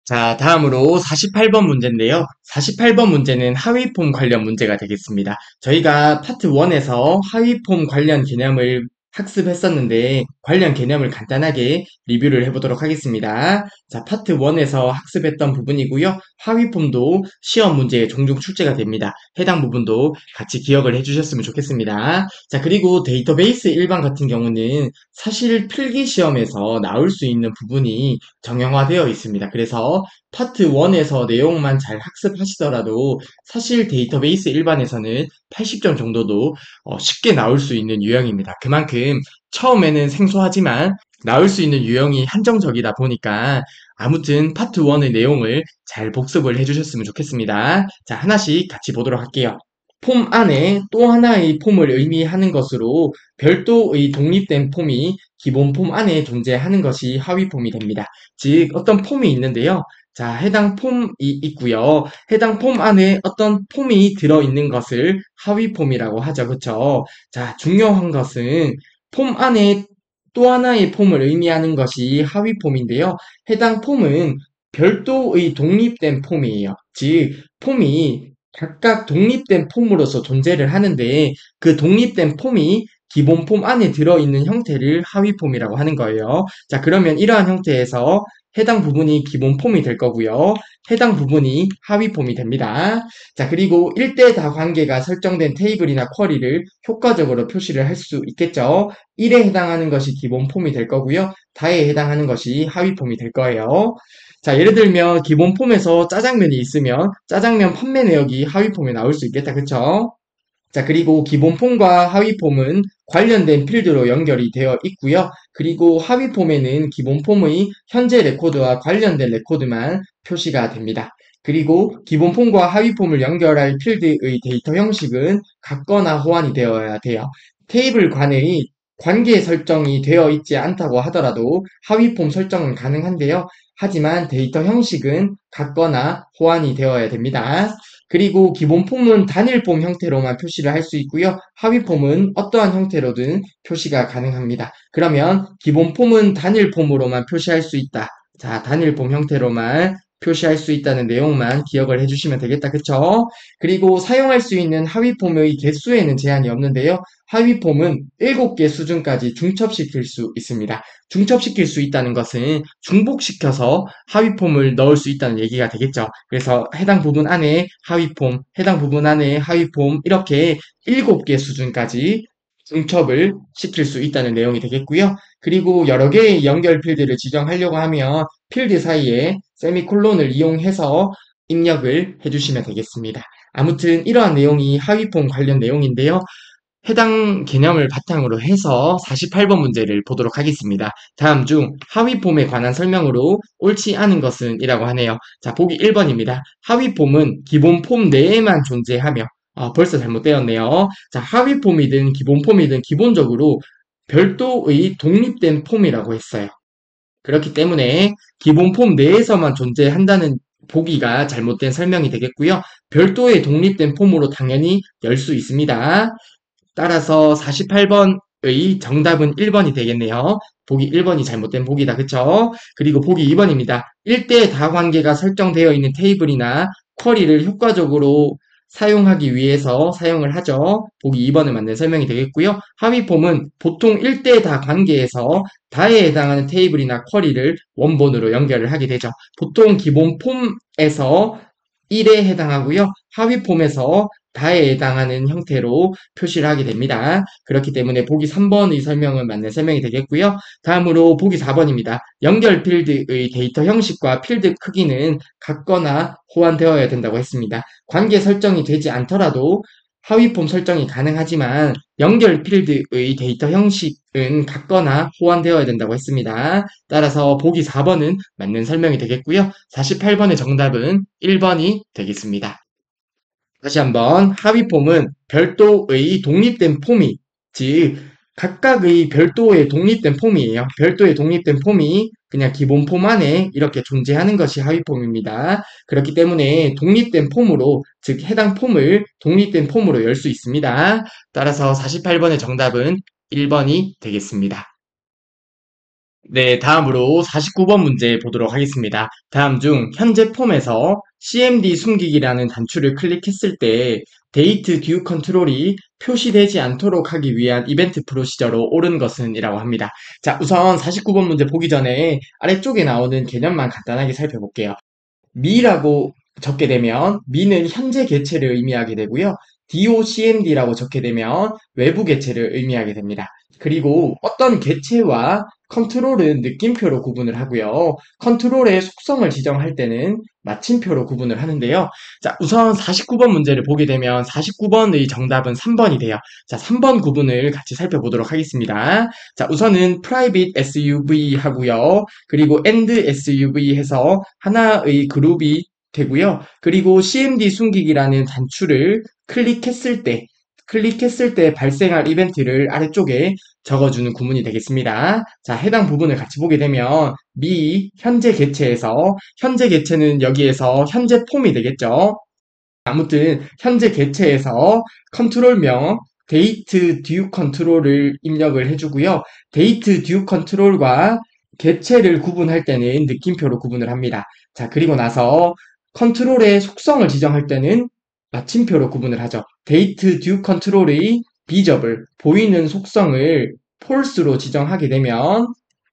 Speaker 1: 자, 다음으로 48번 문제인데요. 48번 문제는 하위폼 관련 문제가 되겠습니다. 저희가 파트 1에서 하위폼 관련 개념을 학습했었는데 관련 개념을 간단하게 리뷰를 해보도록 하겠습니다. 자, 파트 1에서 학습했던 부분이고요. 하위폼도 시험 문제에 종종 출제가 됩니다. 해당 부분도 같이 기억을 해주셨으면 좋겠습니다. 자, 그리고 데이터베이스 일반 같은 경우는 사실 필기 시험에서 나올 수 있는 부분이 정형화되어 있습니다. 그래서 파트 1에서 내용만 잘 학습하시더라도 사실 데이터베이스 일반에서는 80점 정도도 쉽게 나올 수 있는 유형입니다. 그만큼 처음에는 생소하지만 나올 수 있는 유형이 한정적이다 보니까 아무튼 파트 1의 내용을 잘 복습을 해주셨으면 좋겠습니다. 자, 하나씩 같이 보도록 할게요. 폼 안에 또 하나의 폼을 의미하는 것으로 별도의 독립된 폼이 기본 폼 안에 존재하는 것이 하위 폼이 됩니다. 즉 어떤 폼이 있는데요. 자, 해당 폼이 있고요. 해당 폼 안에 어떤 폼이 들어있는 것을 하위 폼이라고 하죠. 그쵸? 자, 중요한 것은 폼 안에 또 하나의 폼을 의미하는 것이 하위 폼인데요. 해당 폼은 별도의 독립된 폼이에요. 즉, 폼이 각각 독립된 폼으로서 존재를 하는데 그 독립된 폼이 기본 폼 안에 들어있는 형태를 하위 폼이라고 하는 거예요. 자, 그러면 이러한 형태에서 해당 부분이 기본 폼이 될 거고요. 해당 부분이 하위 폼이 됩니다. 자, 그리고 1대 다 관계가 설정된 테이블이나 쿼리를 효과적으로 표시를 할 수 있겠죠. 1에 해당하는 것이 기본 폼이 될 거고요. 다에 해당하는 것이 하위 폼이 될 거예요. 자, 예를 들면 기본 폼에서 짜장면이 있으면 짜장면 판매 내역이 하위 폼에 나올 수 있겠다. 그쵸? 자, 그리고 기본 폼과 하위 폼은 관련된 필드로 연결이 되어 있고요. 그리고 하위 폼에는 기본 폼의 현재 레코드와 관련된 레코드만 표시가 됩니다. 그리고 기본 폼과 하위 폼을 연결할 필드의 데이터 형식은 같거나 호환이 되어야 돼요. 테이블 간의 관계 설정이 되어 있지 않다고 하더라도 하위 폼 설정은 가능한데요. 하지만 데이터 형식은 같거나 호환이 되어야 됩니다. 그리고 기본 폼은 단일 폼 형태로만 표시를 할 수 있고요. 하위 폼은 어떠한 형태로든 표시가 가능합니다. 그러면 기본 폼은 단일 폼으로만 표시할 수 있다. 자, 단일 폼 형태로만 표시할 수 있다는 내용만 기억을 해주시면 되겠다. 그쵸? 그리고 사용할 수 있는 하위 폼의 개수에는 제한이 없는데요. 하위 폼은 7개 수준까지 중첩시킬 수 있습니다. 중첩시킬 수 있다는 것은 중복시켜서 하위 폼을 넣을 수 있다는 얘기가 되겠죠. 그래서 해당 부분 안에 하위 폼, 해당 부분 안에 하위 폼 이렇게 7개 수준까지 중첩을 시킬 수 있다는 내용이 되겠고요. 그리고 여러 개의 연결 필드를 지정하려고 하면 필드 사이에 세미콜론을 이용해서 입력을 해주시면 되겠습니다. 아무튼 이러한 내용이 하위폼 관련 내용인데요. 해당 개념을 바탕으로 해서 48번 문제를 보도록 하겠습니다. 다음 중 하위폼에 관한 설명으로 옳지 않은 것은 이라고 하네요. 자, 보기 1번입니다. 하위폼은 기본 폼 내에만 존재하며 벌써 잘못되었네요. 자, 하위폼이든 기본 폼이든 기본적으로 별도의 독립된 폼이라고 했어요. 그렇기 때문에 기본 폼 내에서만 존재한다는 보기가 잘못된 설명이 되겠고요. 별도의 독립된 폼으로 당연히 열 수 있습니다. 따라서 48번의 정답은 1번이 되겠네요. 보기 1번이 잘못된 보기다. 그쵸? 그리고 보기 2번입니다. 1대 다 관계가 설정되어 있는 테이블이나 쿼리를 효과적으로 사용하기 위해서 사용을 하죠. 보기 2번에 맞는 설명이 되겠고요. 하위 폼은 보통 1대 다 관계에서 다에 해당하는 테이블이나 쿼리를 원본으로 연결을 하게 되죠. 보통 기본 폼에서 1에 해당하고요. 하위 폼에서 다에 해당하는 형태로 표시를 하게 됩니다. 그렇기 때문에 보기 3번의 설명은 맞는 설명이 되겠고요. 다음으로 보기 4번입니다. 연결 필드의 데이터 형식과 필드 크기는 같거나 호환되어야 된다고 했습니다. 관계 설정이 되지 않더라도 하위 폼 설정이 가능하지만 연결 필드의 데이터 형식은 같거나 호환되어야 된다고 했습니다. 따라서 보기 4번은 맞는 설명이 되겠고요. 48번의 정답은 1번이 되겠습니다. 다시 한번 하위 폼은 별도의 독립된 폼이, 즉 각각의 별도의 독립된 폼이에요. 별도의 독립된 폼이 그냥 기본 폼 안에 이렇게 존재하는 것이 하위 폼입니다. 그렇기 때문에 독립된 폼으로, 즉 해당 폼을 독립된 폼으로 열 수 있습니다. 따라서 48번의 정답은 1번이 되겠습니다. 네, 다음으로 49번 문제 보도록 하겠습니다. 다음 중 현재 폼에서 CMD 숨기기라는 단추를 클릭했을 때 데이트 듀 컨트롤이 표시되지 않도록 하기 위한 이벤트 프로시저로 옳은 것은 이라고 합니다. 자, 우선 49번 문제 보기 전에 아래쪽에 나오는 개념만 간단하게 살펴볼게요. 미라고 적게 되면 미는 현재 개체를 의미하게 되고요. DOCMD라고 적게 되면 외부 개체를 의미하게 됩니다. 그리고 어떤 개체와 컨트롤은 느낌표로 구분을 하고요. 컨트롤의 속성을 지정할 때는 마침표로 구분을 하는데요. 자, 우선 49번 문제를 보게 되면 49번의 정답은 3번이 돼요. 자, 3번 구분을 같이 살펴보도록 하겠습니다. 자, 우선은 private SUV 하고요. 그리고 end SUV 해서 하나의 그룹이 되고요. 그리고 CMD 숨기기라는 단추를 클릭했을 때 발생할 이벤트를 아래쪽에 적어주는 구문이 되겠습니다. 자, 해당 부분을 같이 보게 되면 미 현재 개체에서 현재 개체는 여기에서 현재 폼이 되겠죠. 아무튼 현재 개체에서 컨트롤명 데이트 듀 컨트롤을 입력을 해주고요. 데이트 듀 컨트롤과 개체를 구분할 때는 느낌표로 구분을 합니다. 자, 그리고 나서 컨트롤의 속성을 지정할 때는 마침표로 구분을 하죠. 데이트 듀 컨트롤의 비저블, 보이는 속성을 false로 지정하게 되면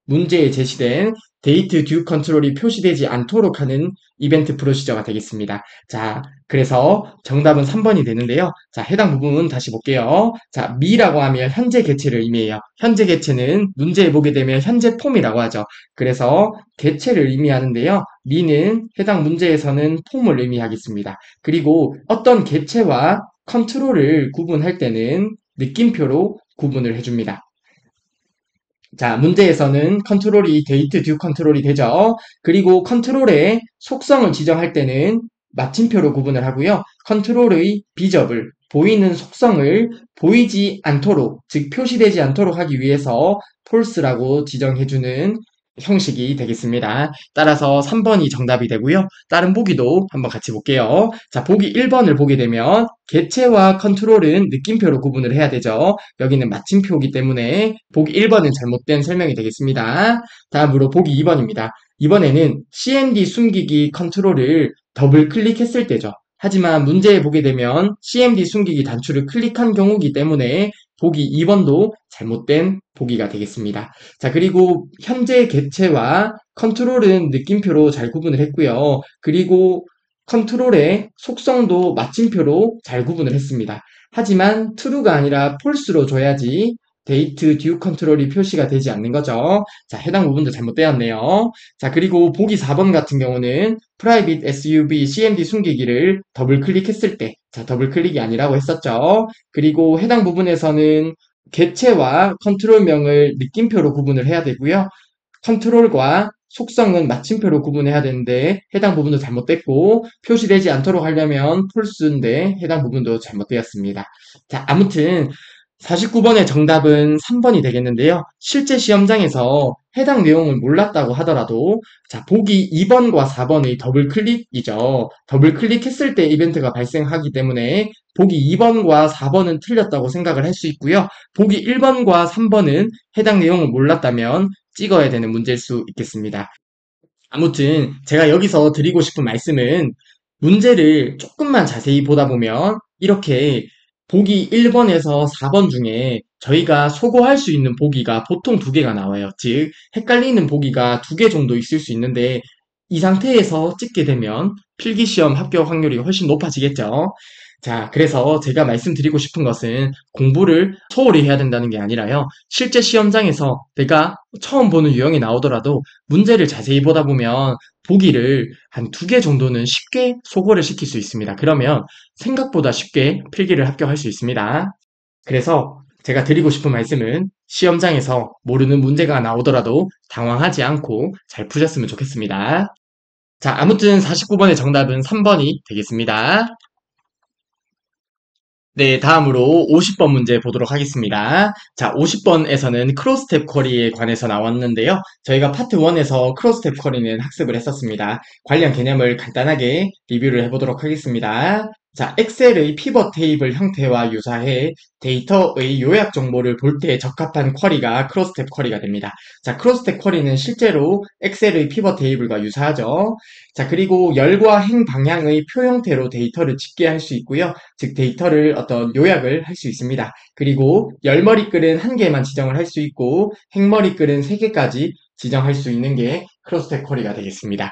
Speaker 1: 문제에 제시된 데이트 듀 컨트롤이 표시되지 않도록 하는 이벤트 프로시저가 되겠습니다. 자, 그래서 정답은 3번이 되는데요. 자, 해당 부분 다시 볼게요. 자, 미라고 하면 현재 개체를 의미해요. 현재 개체는 문제에 보게 되면 현재 폼이라고 하죠. 그래서 개체를 의미하는데요. 미는 해당 문제에서는 폼을 의미하겠습니다. 그리고 어떤 개체와 컨트롤을 구분할 때는 느낌표로 구분을 해줍니다. 자, 문제에서는 컨트롤이 데이트 듀 컨트롤이 되죠. 그리고 컨트롤의 속성을 지정할 때는 마침표로 구분을 하고요. 컨트롤의 비저블, 보이는 속성을 보이지 않도록, 즉 표시되지 않도록 하기 위해서 false라고 지정해주는 형식이 되겠습니다. 따라서 3번이 정답이 되고요. 다른 보기도 한번 같이 볼게요. 자, 보기 1번을 보게 되면 개체와 컨트롤은 느낌표로 구분을 해야 되죠. 여기는 마침표이기 때문에 보기 1번은 잘못된 설명이 되겠습니다. 다음으로 보기 2번입니다. 이번에는 CMD 숨기기 컨트롤을 더블 클릭했을 때죠. 하지만 문제에 보게 되면 CMD 숨기기 단추를 클릭한 경우이기 때문에 보기 2번도 잘못된 보기가 되겠습니다. 자, 그리고 현재 개체와 컨트롤은 느낌표로 잘 구분을 했고요. 그리고 컨트롤의 속성도 마침표로 잘 구분을 했습니다. 하지만 true가 아니라 false로 줘야지 데이트 듀 컨트롤이 표시가 되지 않는 거죠. 자, 해당 부분도 잘못되었네요. 자, 그리고 보기 4번 같은 경우는 private SUV CMD 숨기기를 더블 클릭했을 때, 자, 더블 클릭이 아니라고 했었죠. 그리고 해당 부분에서는 개체와 컨트롤명을 느낌표로 구분을 해야 되고요. 컨트롤과 속성은 마침표로 구분해야 되는데 해당 부분도 잘못됐고 표시되지 않도록 하려면 false인데 해당 부분도 잘못되었습니다. 자, 아무튼 49번의 정답은 3번이 되겠는데요. 실제 시험장에서 해당 내용을 몰랐다고 하더라도 자, 보기 2번과 4번의 더블 클릭이죠. 더블 클릭했을 때 이벤트가 발생하기 때문에 보기 2번과 4번은 틀렸다고 생각을 할 수 있고요. 보기 1번과 3번은 해당 내용을 몰랐다면 찍어야 되는 문제일 수 있겠습니다. 아무튼 제가 여기서 드리고 싶은 말씀은 문제를 조금만 자세히 보다 보면 이렇게 보기 1번에서 4번 중에 저희가 소거할 수 있는 보기가 보통 두 개가 나와요. 즉, 헷갈리는 보기가 두 개 정도 있을 수 있는데 이 상태에서 찍게 되면 필기시험 합격 확률이 훨씬 높아지겠죠. 자, 그래서 제가 말씀드리고 싶은 것은 공부를 소홀히 해야 된다는 게 아니라요. 실제 시험장에서 내가 처음 보는 유형이 나오더라도 문제를 자세히 보다 보면 보기를 한 두 개 정도는 쉽게 소거를 시킬 수 있습니다. 그러면 생각보다 쉽게 필기를 합격할 수 있습니다. 그래서 제가 드리고 싶은 말씀은 시험장에서 모르는 문제가 나오더라도 당황하지 않고 잘 푸셨으면 좋겠습니다. 자, 아무튼 49번의 정답은 3번이 되겠습니다. 네, 다음으로 50번 문제 보도록 하겠습니다. 자, 50번에서는 크로스텝 쿼리에 관해서 나왔는데요. 저희가 파트 1에서 크로스텝 쿼리는 학습을 했었습니다. 관련 개념을 간단하게 리뷰를 해보도록 하겠습니다. 자, 엑셀의 피벗 테이블 형태와 유사해 데이터의 요약 정보를 볼 때 적합한 쿼리가 크로스텝 쿼리가 됩니다. 자, 크로스텝 쿼리는 실제로 엑셀의 피벗 테이블과 유사하죠. 자, 그리고 열과 행 방향의 표 형태로 데이터를 집계할 수 있고요. 즉 데이터를 어떤 요약을 할 수 있습니다. 그리고 열머리글은 한 개만 지정을 할 수 있고 행머리글은 세 개까지 지정할 수 있는 게 크로스텍 쿼리가 되겠습니다.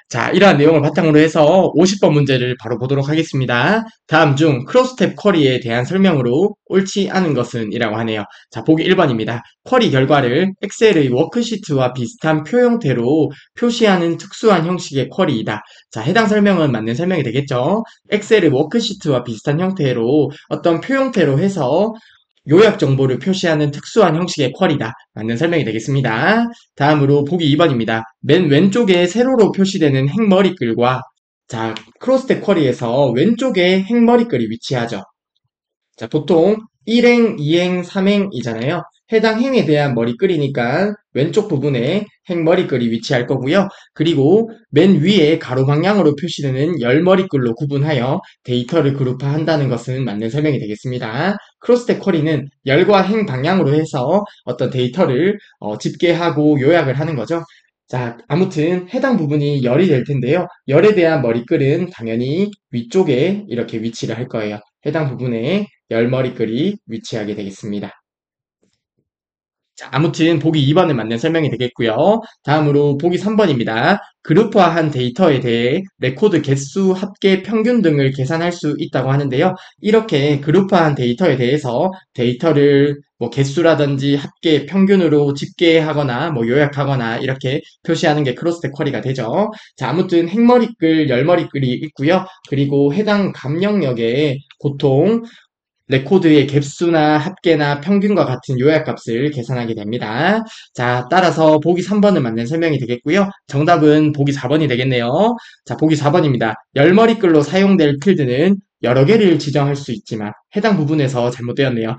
Speaker 1: 자, 이러한 내용을 바탕으로 해서 50번 문제를 바로 보도록 하겠습니다. 다음 중 크로스텝 쿼리에 대한 설명으로 옳지 않은 것은 이라고 하네요. 자, 보기 1번입니다. 쿼리 결과를 엑셀의 워크시트와 비슷한 표 형태로 표시하는 특수한 형식의 쿼리이다. 자, 해당 설명은 맞는 설명이 되겠죠? 엑셀의 워크시트와 비슷한 형태로 어떤 표 형태로 해서 요약 정보를 표시하는 특수한 형식의 쿼리다. 맞는 설명이 되겠습니다. 다음으로 보기 2번입니다. 맨 왼쪽에 세로로 표시되는 행머리글과 자, 크로스텍 쿼리에서 왼쪽에 행머리글이 위치하죠. 자, 보통 1행, 2행, 3행이잖아요. 해당 행에 대한 머리글이니까 왼쪽 부분에 행 머리글이 위치할 거고요. 그리고 맨 위에 가로 방향으로 표시되는 열 머리글로 구분하여 데이터를 그룹화한다는 것은 맞는 설명이 되겠습니다. 크로스텍 쿼리는 열과 행 방향으로 해서 어떤 데이터를 집계하고 요약을 하는 거죠. 자, 아무튼 해당 부분이 열이 될 텐데요. 열에 대한 머리글은 당연히 위쪽에 이렇게 위치를 할 거예요. 해당 부분에 열머리글이 위치하게 되겠습니다. 자, 아무튼 보기 2번은 맞는 설명이 되겠고요. 다음으로 보기 3번입니다. 그룹화한 데이터에 대해 레코드 개수, 합계, 평균 등을 계산할 수 있다고 하는데요. 이렇게 그룹화한 데이터에 대해서 데이터를 뭐 개수라든지 합계, 평균으로 집계하거나 뭐 요약하거나 이렇게 표시하는 게 크로스텍 쿼리가 되죠. 자, 아무튼 행머리글, 열머리글이 있고요. 그리고 해당 값 영역에 보통 레코드의 갭수나 합계나 평균과 같은 요약값을 계산하게 됩니다. 자, 따라서 보기 3번은 맞는 설명이 되겠고요. 정답은 보기 4번이 되겠네요. 자, 보기 4번입니다. 열머리글로 사용될 필드는 여러 개를 지정할 수 있지만 해당 부분에서 잘못되었네요.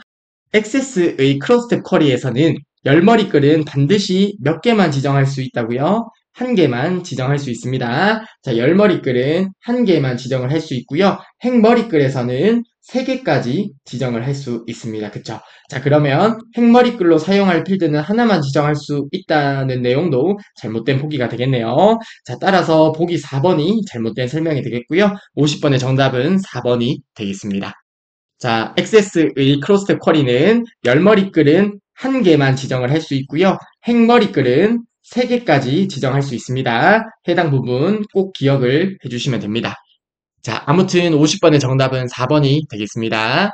Speaker 1: 액세스의 크로스텝 쿼리에서는 열머리글은 반드시 몇 개만 지정할 수 있다고요? 한 개만 지정할 수 있습니다. 자, 열머리글은 한 개만 지정을 할 수 있고요. 행머리글에서는 세 개까지 지정을 할 수 있습니다. 그쵸? 자, 그러면 행머리글로 사용할 필드는 하나만 지정할 수 있다는 내용도 잘못된 보기가 되겠네요. 자, 따라서 보기 4번이 잘못된 설명이 되겠고요. 50번의 정답은 4번이 되겠습니다. 자, 액세스의 크로스텝 쿼리는 열머리글은 한 개만 지정을 할 수 있고요. 행머리글은 세 개까지 지정할 수 있습니다. 해당 부분 꼭 기억을 해주시면 됩니다. 자, 아무튼 50번의 정답은 4번이 되겠습니다.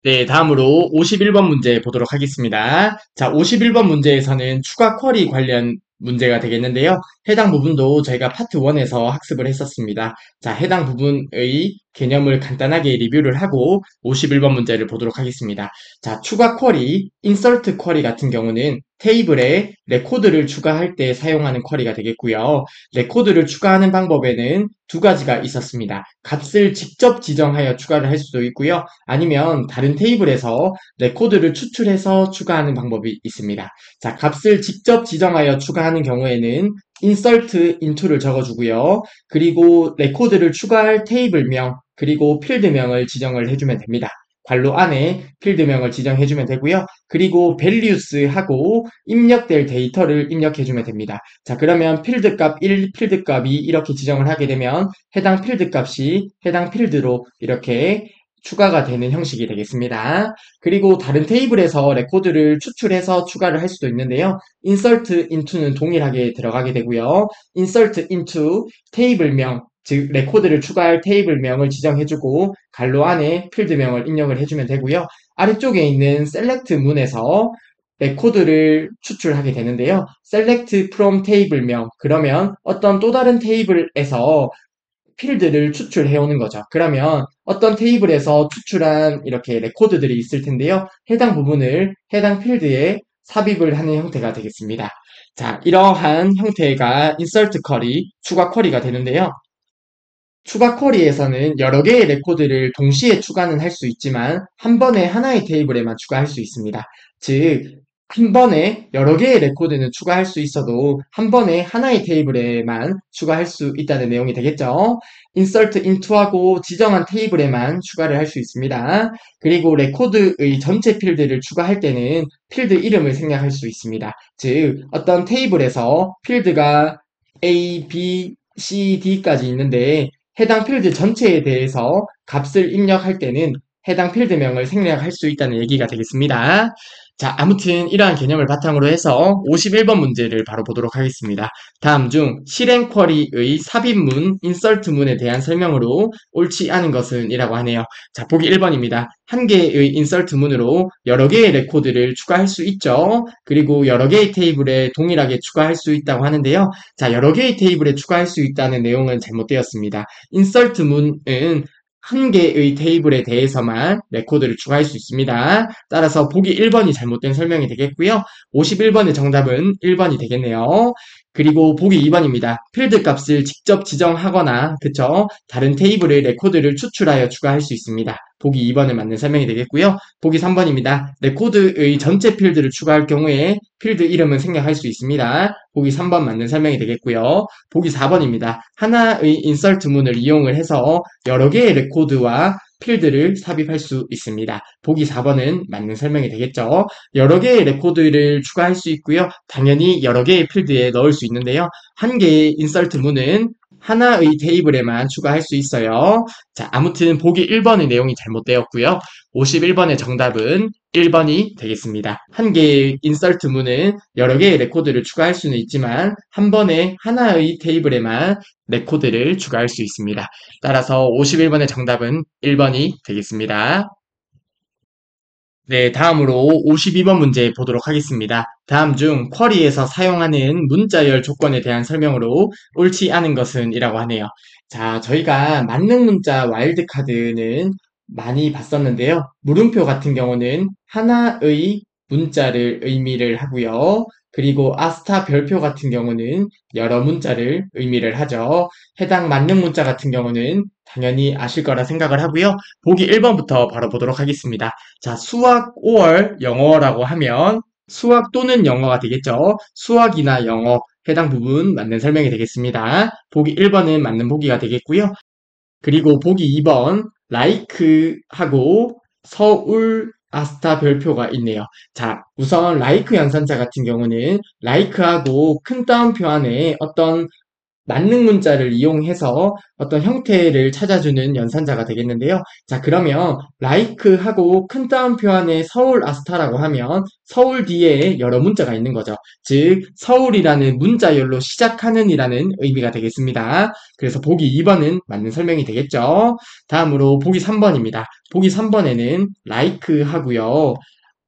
Speaker 1: 네, 다음으로 51번 문제 보도록 하겠습니다. 자, 51번 문제에서는 추가 쿼리 관련 문제가 되겠는데요. 해당 부분도 저희가 파트 1에서 학습을 했었습니다. 자, 해당 부분의 개념을 간단하게 리뷰를 하고 51번 문제를 보도록 하겠습니다. 자, 추가 쿼리, 인서트 쿼리 같은 경우는 테이블에 레코드를 추가할 때 사용하는 쿼리가 되겠고요. 레코드를 추가하는 방법에는 두 가지가 있었습니다. 값을 직접 지정하여 추가를 할 수도 있고요. 아니면 다른 테이블에서 레코드를 추출해서 추가하는 방법이 있습니다. 자, 값을 직접 지정하여 추가하는 경우에는 insert into를 적어주고요. 그리고 레코드를 추가할 테이블명, 그리고 필드명을 지정을 해주면 됩니다. 괄호 안에 필드명을 지정해주면 되고요. 그리고 values하고 입력될 데이터를 입력해주면 됩니다. 자, 그러면 필드값 1, 필드값 2 이렇게 지정을 하게 되면 해당 필드값이 해당 필드로 이렇게 추가가 되는 형식이 되겠습니다. 그리고 다른 테이블에서 레코드를 추출해서 추가를 할 수도 있는데요. insert into는 동일하게 들어가게 되고요. insert into 테이블명 즉 레코드를 추가할 테이블명을 지정해주고 갈로 안에 필드명을 입력을 해주면 되고요. 아래쪽에 있는 셀렉트 문에서 레코드를 추출하게 되는데요. select from 테이블명, 그러면 어떤 또 다른 테이블에서 필드를 추출해 오는 거죠. 그러면 어떤 테이블에서 추출한 이렇게 레코드들이 있을 텐데요. 해당 부분을 해당 필드에 삽입을 하는 형태가 되겠습니다. 자, 이러한 형태가 insert 쿼리, 추가 쿼리가 되는데요. 추가 쿼리에서는 여러 개의 레코드를 동시에 추가는 할 수 있지만 한 번에 하나의 테이블에만 추가할 수 있습니다. 즉, 한 번에 여러 개의 레코드는 추가할 수 있어도 한 번에 하나의 테이블에만 추가할 수 있다는 내용이 되겠죠. insert into하고 지정한 테이블에만 추가를 할 수 있습니다. 그리고 레코드의 전체 필드를 추가할 때는 필드 이름을 생략할 수 있습니다. 즉, 어떤 테이블에서 필드가 A, B, C, D까지 있는데 해당 필드 전체에 대해서 값을 입력할 때는 해당 필드명을 생략할 수 있다는 얘기가 되겠습니다. 자, 아무튼 이러한 개념을 바탕으로 해서 51번 문제를 바로 보도록 하겠습니다. 다음 중 실행 쿼리의 삽입문, 인설트문에 대한 설명으로 옳지 않은 것은 이라고 하네요. 자, 보기 1번입니다. 한 개의 인설트문으로 여러 개의 레코드를 추가할 수 있죠. 그리고 여러 개의 테이블에 동일하게 추가할 수 있다고 하는데요. 자, 여러 개의 테이블에 추가할 수 있다는 내용은 잘못되었습니다. 인설트문은 한 개의 테이블에 대해서만 레코드를 추가할 수 있습니다. 따라서 보기 1번이 잘못된 설명이 되겠고요. 51번의 정답은 1번이 되겠네요. 그리고 보기 2번입니다. 필드 값을 직접 지정하거나 그쵸? 다른 테이블의 레코드를 추출하여 추가할 수 있습니다. 보기 2번에 맞는 설명이 되겠고요. 보기 3번입니다. 레코드의 전체 필드를 추가할 경우에 필드 이름은 생략할 수 있습니다. 보기 3번 맞는 설명이 되겠고요. 보기 4번입니다. 하나의 인설트문을 이용을 해서 여러 개의 레코드와 필드를 삽입할 수 있습니다. 보기 4번은 맞는 설명이 되겠죠. 여러 개의 레코드를 추가할 수 있고요. 당연히 여러 개의 필드에 넣을 수 있는데요. 한 개의 인설트문은 하나의 테이블에만 추가할 수 있어요. 자, 아무튼 보기 1번의 내용이 잘못되었고요. 51번의 정답은 1번이 되겠습니다. 한 개의 인설트문은 여러 개의 레코드를 추가할 수는 있지만 한 번에 하나의 테이블에만 레코드를 추가할 수 있습니다. 따라서 51번의 정답은 1번이 되겠습니다. 네, 다음으로 52번 문제 보도록 하겠습니다. 다음 중 쿼리에서 사용하는 문자열 조건에 대한 설명으로 옳지 않은 것은 이라고 하네요. 자, 저희가 만능 문자 와일드카드는 많이 봤었는데요. 물음표 같은 경우는 하나의 문자를 의미를 하고요. 그리고 아스타 별표 같은 경우는 여러 문자를 의미를 하죠. 해당 만능 문자 같은 경우는 당연히 아실 거라 생각을 하고요. 보기 1번부터 바로 보도록 하겠습니다. 자, 수학 5월 영어라고 하면 수학 또는 영어가 되겠죠. 수학이나 영어 해당 부분 맞는 설명이 되겠습니다. 보기 1번은 맞는 보기가 되겠고요. 그리고 보기 2번 like하고 서울 아스타 별표가 있네요. 자, 우선 like 연산자 같은 경우는 like하고 큰 따옴표 안에 어떤 만능 문자를 이용해서 어떤 형태를 찾아주는 연산자가 되겠는데요. 자, 그러면 like하고 큰 따옴표 안에 서울 아스타라고 하면 서울 뒤에 여러 문자가 있는 거죠. 즉, 서울이라는 문자열로 시작하는 이라는 의미가 되겠습니다. 그래서 보기 2번은 맞는 설명이 되겠죠. 다음으로 보기 3번입니다. 보기 3번에는 like 하고요.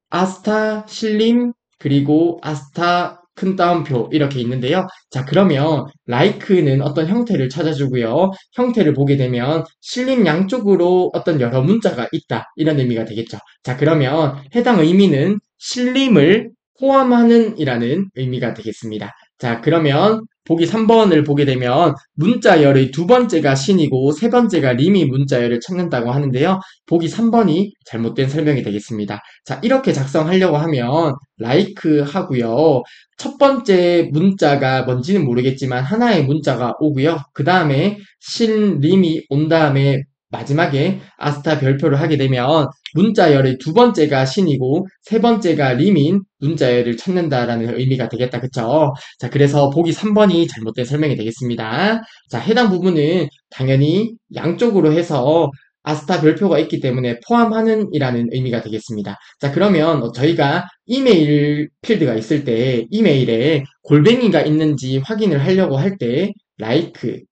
Speaker 1: 아스타, 신림, 그리고 아스타, 큰 따옴표 이렇게 있는데요. 자, 그러면 like는 어떤 형태를 찾아주고요. 형태를 보게 되면 신림 양쪽으로 어떤 여러 문자가 있다 이런 의미가 되겠죠. 자, 그러면 해당 의미는 신림을 포함하는 이라는 의미가 되겠습니다. 자, 그러면 보기 3번을 보게 되면 문자열의 두 번째가 신이고 세 번째가 림이 문자열을 찾는다고 하는데요. 보기 3번이 잘못된 설명이 되겠습니다. 자, 이렇게 작성하려고 하면 like 하고요. 첫 번째 문자가 뭔지는 모르겠지만 하나의 문자가 오고요. 그 다음에 신림이 온 다음에 마지막에 아스타 별표를 하게 되면 문자열의 두 번째가 신이고 세 번째가 림인 문자열을 찾는다라는 의미가 되겠다. 그쵸? 자, 그래서 보기 3번이 잘못된 설명이 되겠습니다. 자, 해당 부분은 당연히 양쪽으로 해서 아스타 별표가 있기 때문에 포함하는 이라는 의미가 되겠습니다. 자, 그러면 저희가 이메일 필드가 있을 때 이메일에 골뱅이가 있는지 확인을 하려고 할 때 like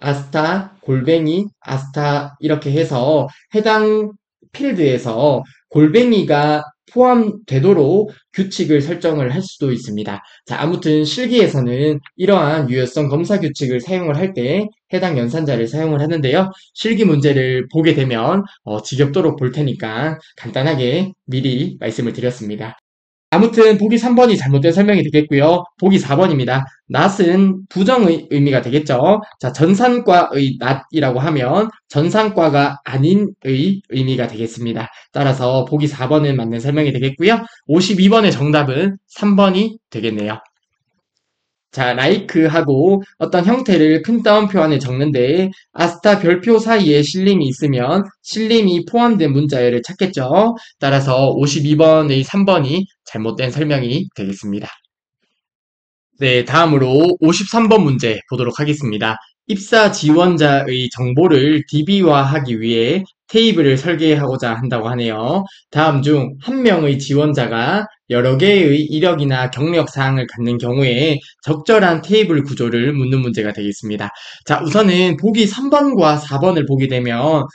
Speaker 1: 아스타, 골뱅이, 아스타 이렇게 해서 해당 필드에서 골뱅이가 포함되도록 규칙을 설정을 할 수도 있습니다. 자, 아무튼 실기에서는 이러한 유효성 검사 규칙을 사용을 할 때 해당 연산자를 사용을 하는데요. 실기 문제를 보게 되면 지겹도록 볼 테니까 간단하게 미리 말씀을 드렸습니다. 아무튼 보기 3번이 잘못된 설명이 되겠고요. 보기 4번입니다. 낫은 부정의 의미가 되겠죠. 자, 전산과의 낫이라고 하면 전산과가 아닌의 의미가 되겠습니다. 따라서 보기 4번은 맞는 설명이 되겠고요. 52번의 정답은 3번이 되겠네요. 자, like하고 어떤 형태를 큰 따옴표 안에 적는데 아스타 별표 사이에 실림이 있으면 실림이 포함된 문자열을 찾겠죠. 따라서 52번의 3번이 잘못된 설명이 되겠습니다. 네, 다음으로 53번 문제 보도록 하겠습니다. 입사 지원자의 정보를 DB화하기 위해 테이블을 설계하고자 한다고 하네요. 다음 중 한 명의 지원자가 여러 개의 이력이나 경력 사항을 갖는 경우에 적절한 테이블 구조를 묻는 문제가 되겠습니다. 자, 우선은 보기 3번과 4번을 보게 되면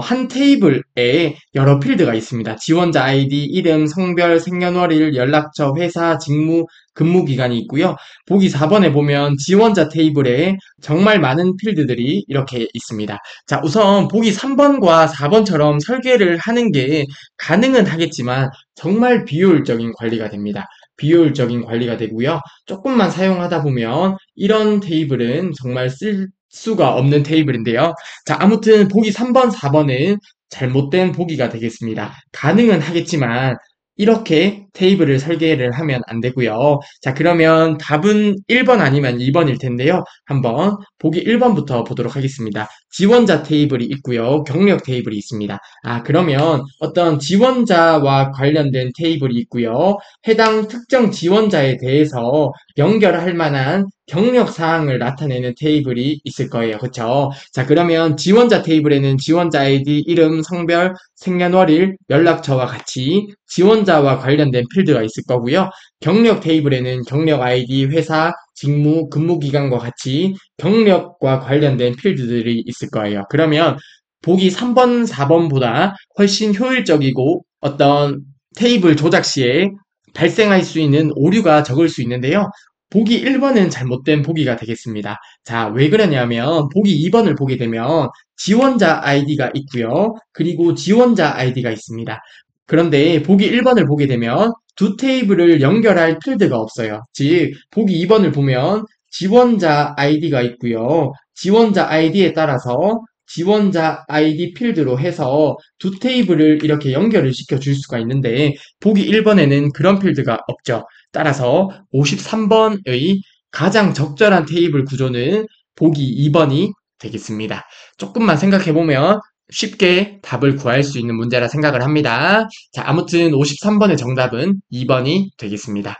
Speaker 1: 한 테이블에 여러 필드가 있습니다. 지원자 아이디, 이름, 성별, 생년월일, 연락처, 회사, 직무, 근무 기간이 있고요. 보기 4번에 보면 지원자 테이블에 정말 많은 필드들이 이렇게 있습니다. 자, 우선 보기 3번과 4번처럼 설계를 하는 게 가능은 하겠지만 정말 비효율적인 관리가 됩니다. 비효율적인 관리가 되고요. 조금만 사용하다 보면 이런 테이블은 정말 쓸 수가 없는 테이블인데요. 자, 아무튼 보기 3번, 4번은 잘못된 보기가 되겠습니다. 가능은 하겠지만 이렇게 테이블을 설계를 하면 안 되고요. 자, 그러면 답은 1번 아니면 2번일 텐데요. 한번 보기 1번부터 보도록 하겠습니다. 지원자 테이블이 있고요. 경력 테이블이 있습니다. 아, 그러면 어떤 지원자와 관련된 테이블이 있고요. 해당 특정 지원자에 대해서 연결할 만한 경력 사항을 나타내는 테이블이 있을 거예요. 그쵸? 자, 그러면 지원자 테이블에는 지원자 아이디, 이름, 성별, 생년월일, 연락처와 같이 지원자와 관련된 필드가 있을 거고요. 경력 테이블에는 경력 아이디, 회사, 직무, 근무 기간과 같이 경력과 관련된 필드들이 있을 거예요. 그러면 보기 3번, 4번보다 훨씬 효율적이고 어떤 테이블 조작 시에 발생할 수 있는 오류가 적을 수 있는데요. 보기 1번은 잘못된 보기가 되겠습니다. 자, 왜 그러냐면 보기 2번을 보게 되면 지원자 아이디가 있고요. 그리고 지원자 아이디가 있습니다. 그런데 보기 1번을 보게 되면 두 테이블을 연결할 필드가 없어요. 즉, 보기 2번을 보면 지원자 아이디가 있고요. 지원자 아이디에 따라서 지원자 아이디 필드로 해서 두 테이블을 이렇게 연결을 시켜 줄 수가 있는데 보기 1번에는 그런 필드가 없죠. 따라서 53번의 가장 적절한 테이블 구조는 보기 2번이 되겠습니다. 조금만 생각해보면 쉽게 답을 구할 수 있는 문제라 생각을 합니다. 자, 아무튼 53번의 정답은 2번이 되겠습니다.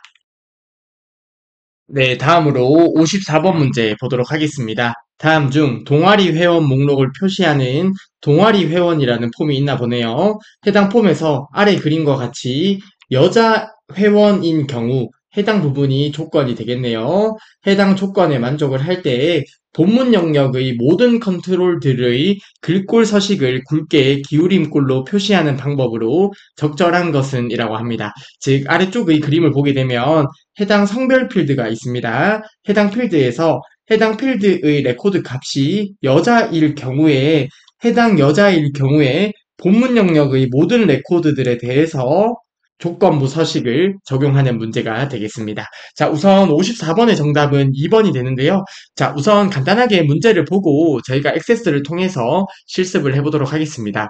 Speaker 1: 네, 다음으로 54번 문제 보도록 하겠습니다. 다음 중 동아리 회원 목록을 표시하는 동아리 회원이라는 폼이 있나 보네요. 해당 폼에서 아래 그림과 같이 여자 회원인 경우 해당 부분이 조건이 되겠네요. 해당 조건에 만족을 할 때 본문 영역의 모든 컨트롤들의 글꼴 서식을 굵게 기울임꼴로 표시하는 방법으로 적절한 것은 이라고 합니다. 즉 아래쪽의 그림을 보게 되면 해당 성별 필드가 있습니다. 해당 필드에서 해당 필드의 레코드 값이 여자일 경우에 해당 여자일 경우에 본문 영역의 모든 레코드들에 대해서 조건부 서식을 적용하는 문제가 되겠습니다. 자, 우선 54번의 정답은 2번이 되는데요. 자, 우선 간단하게 문제를 보고 저희가 액세스를 통해서 실습을 해보도록 하겠습니다.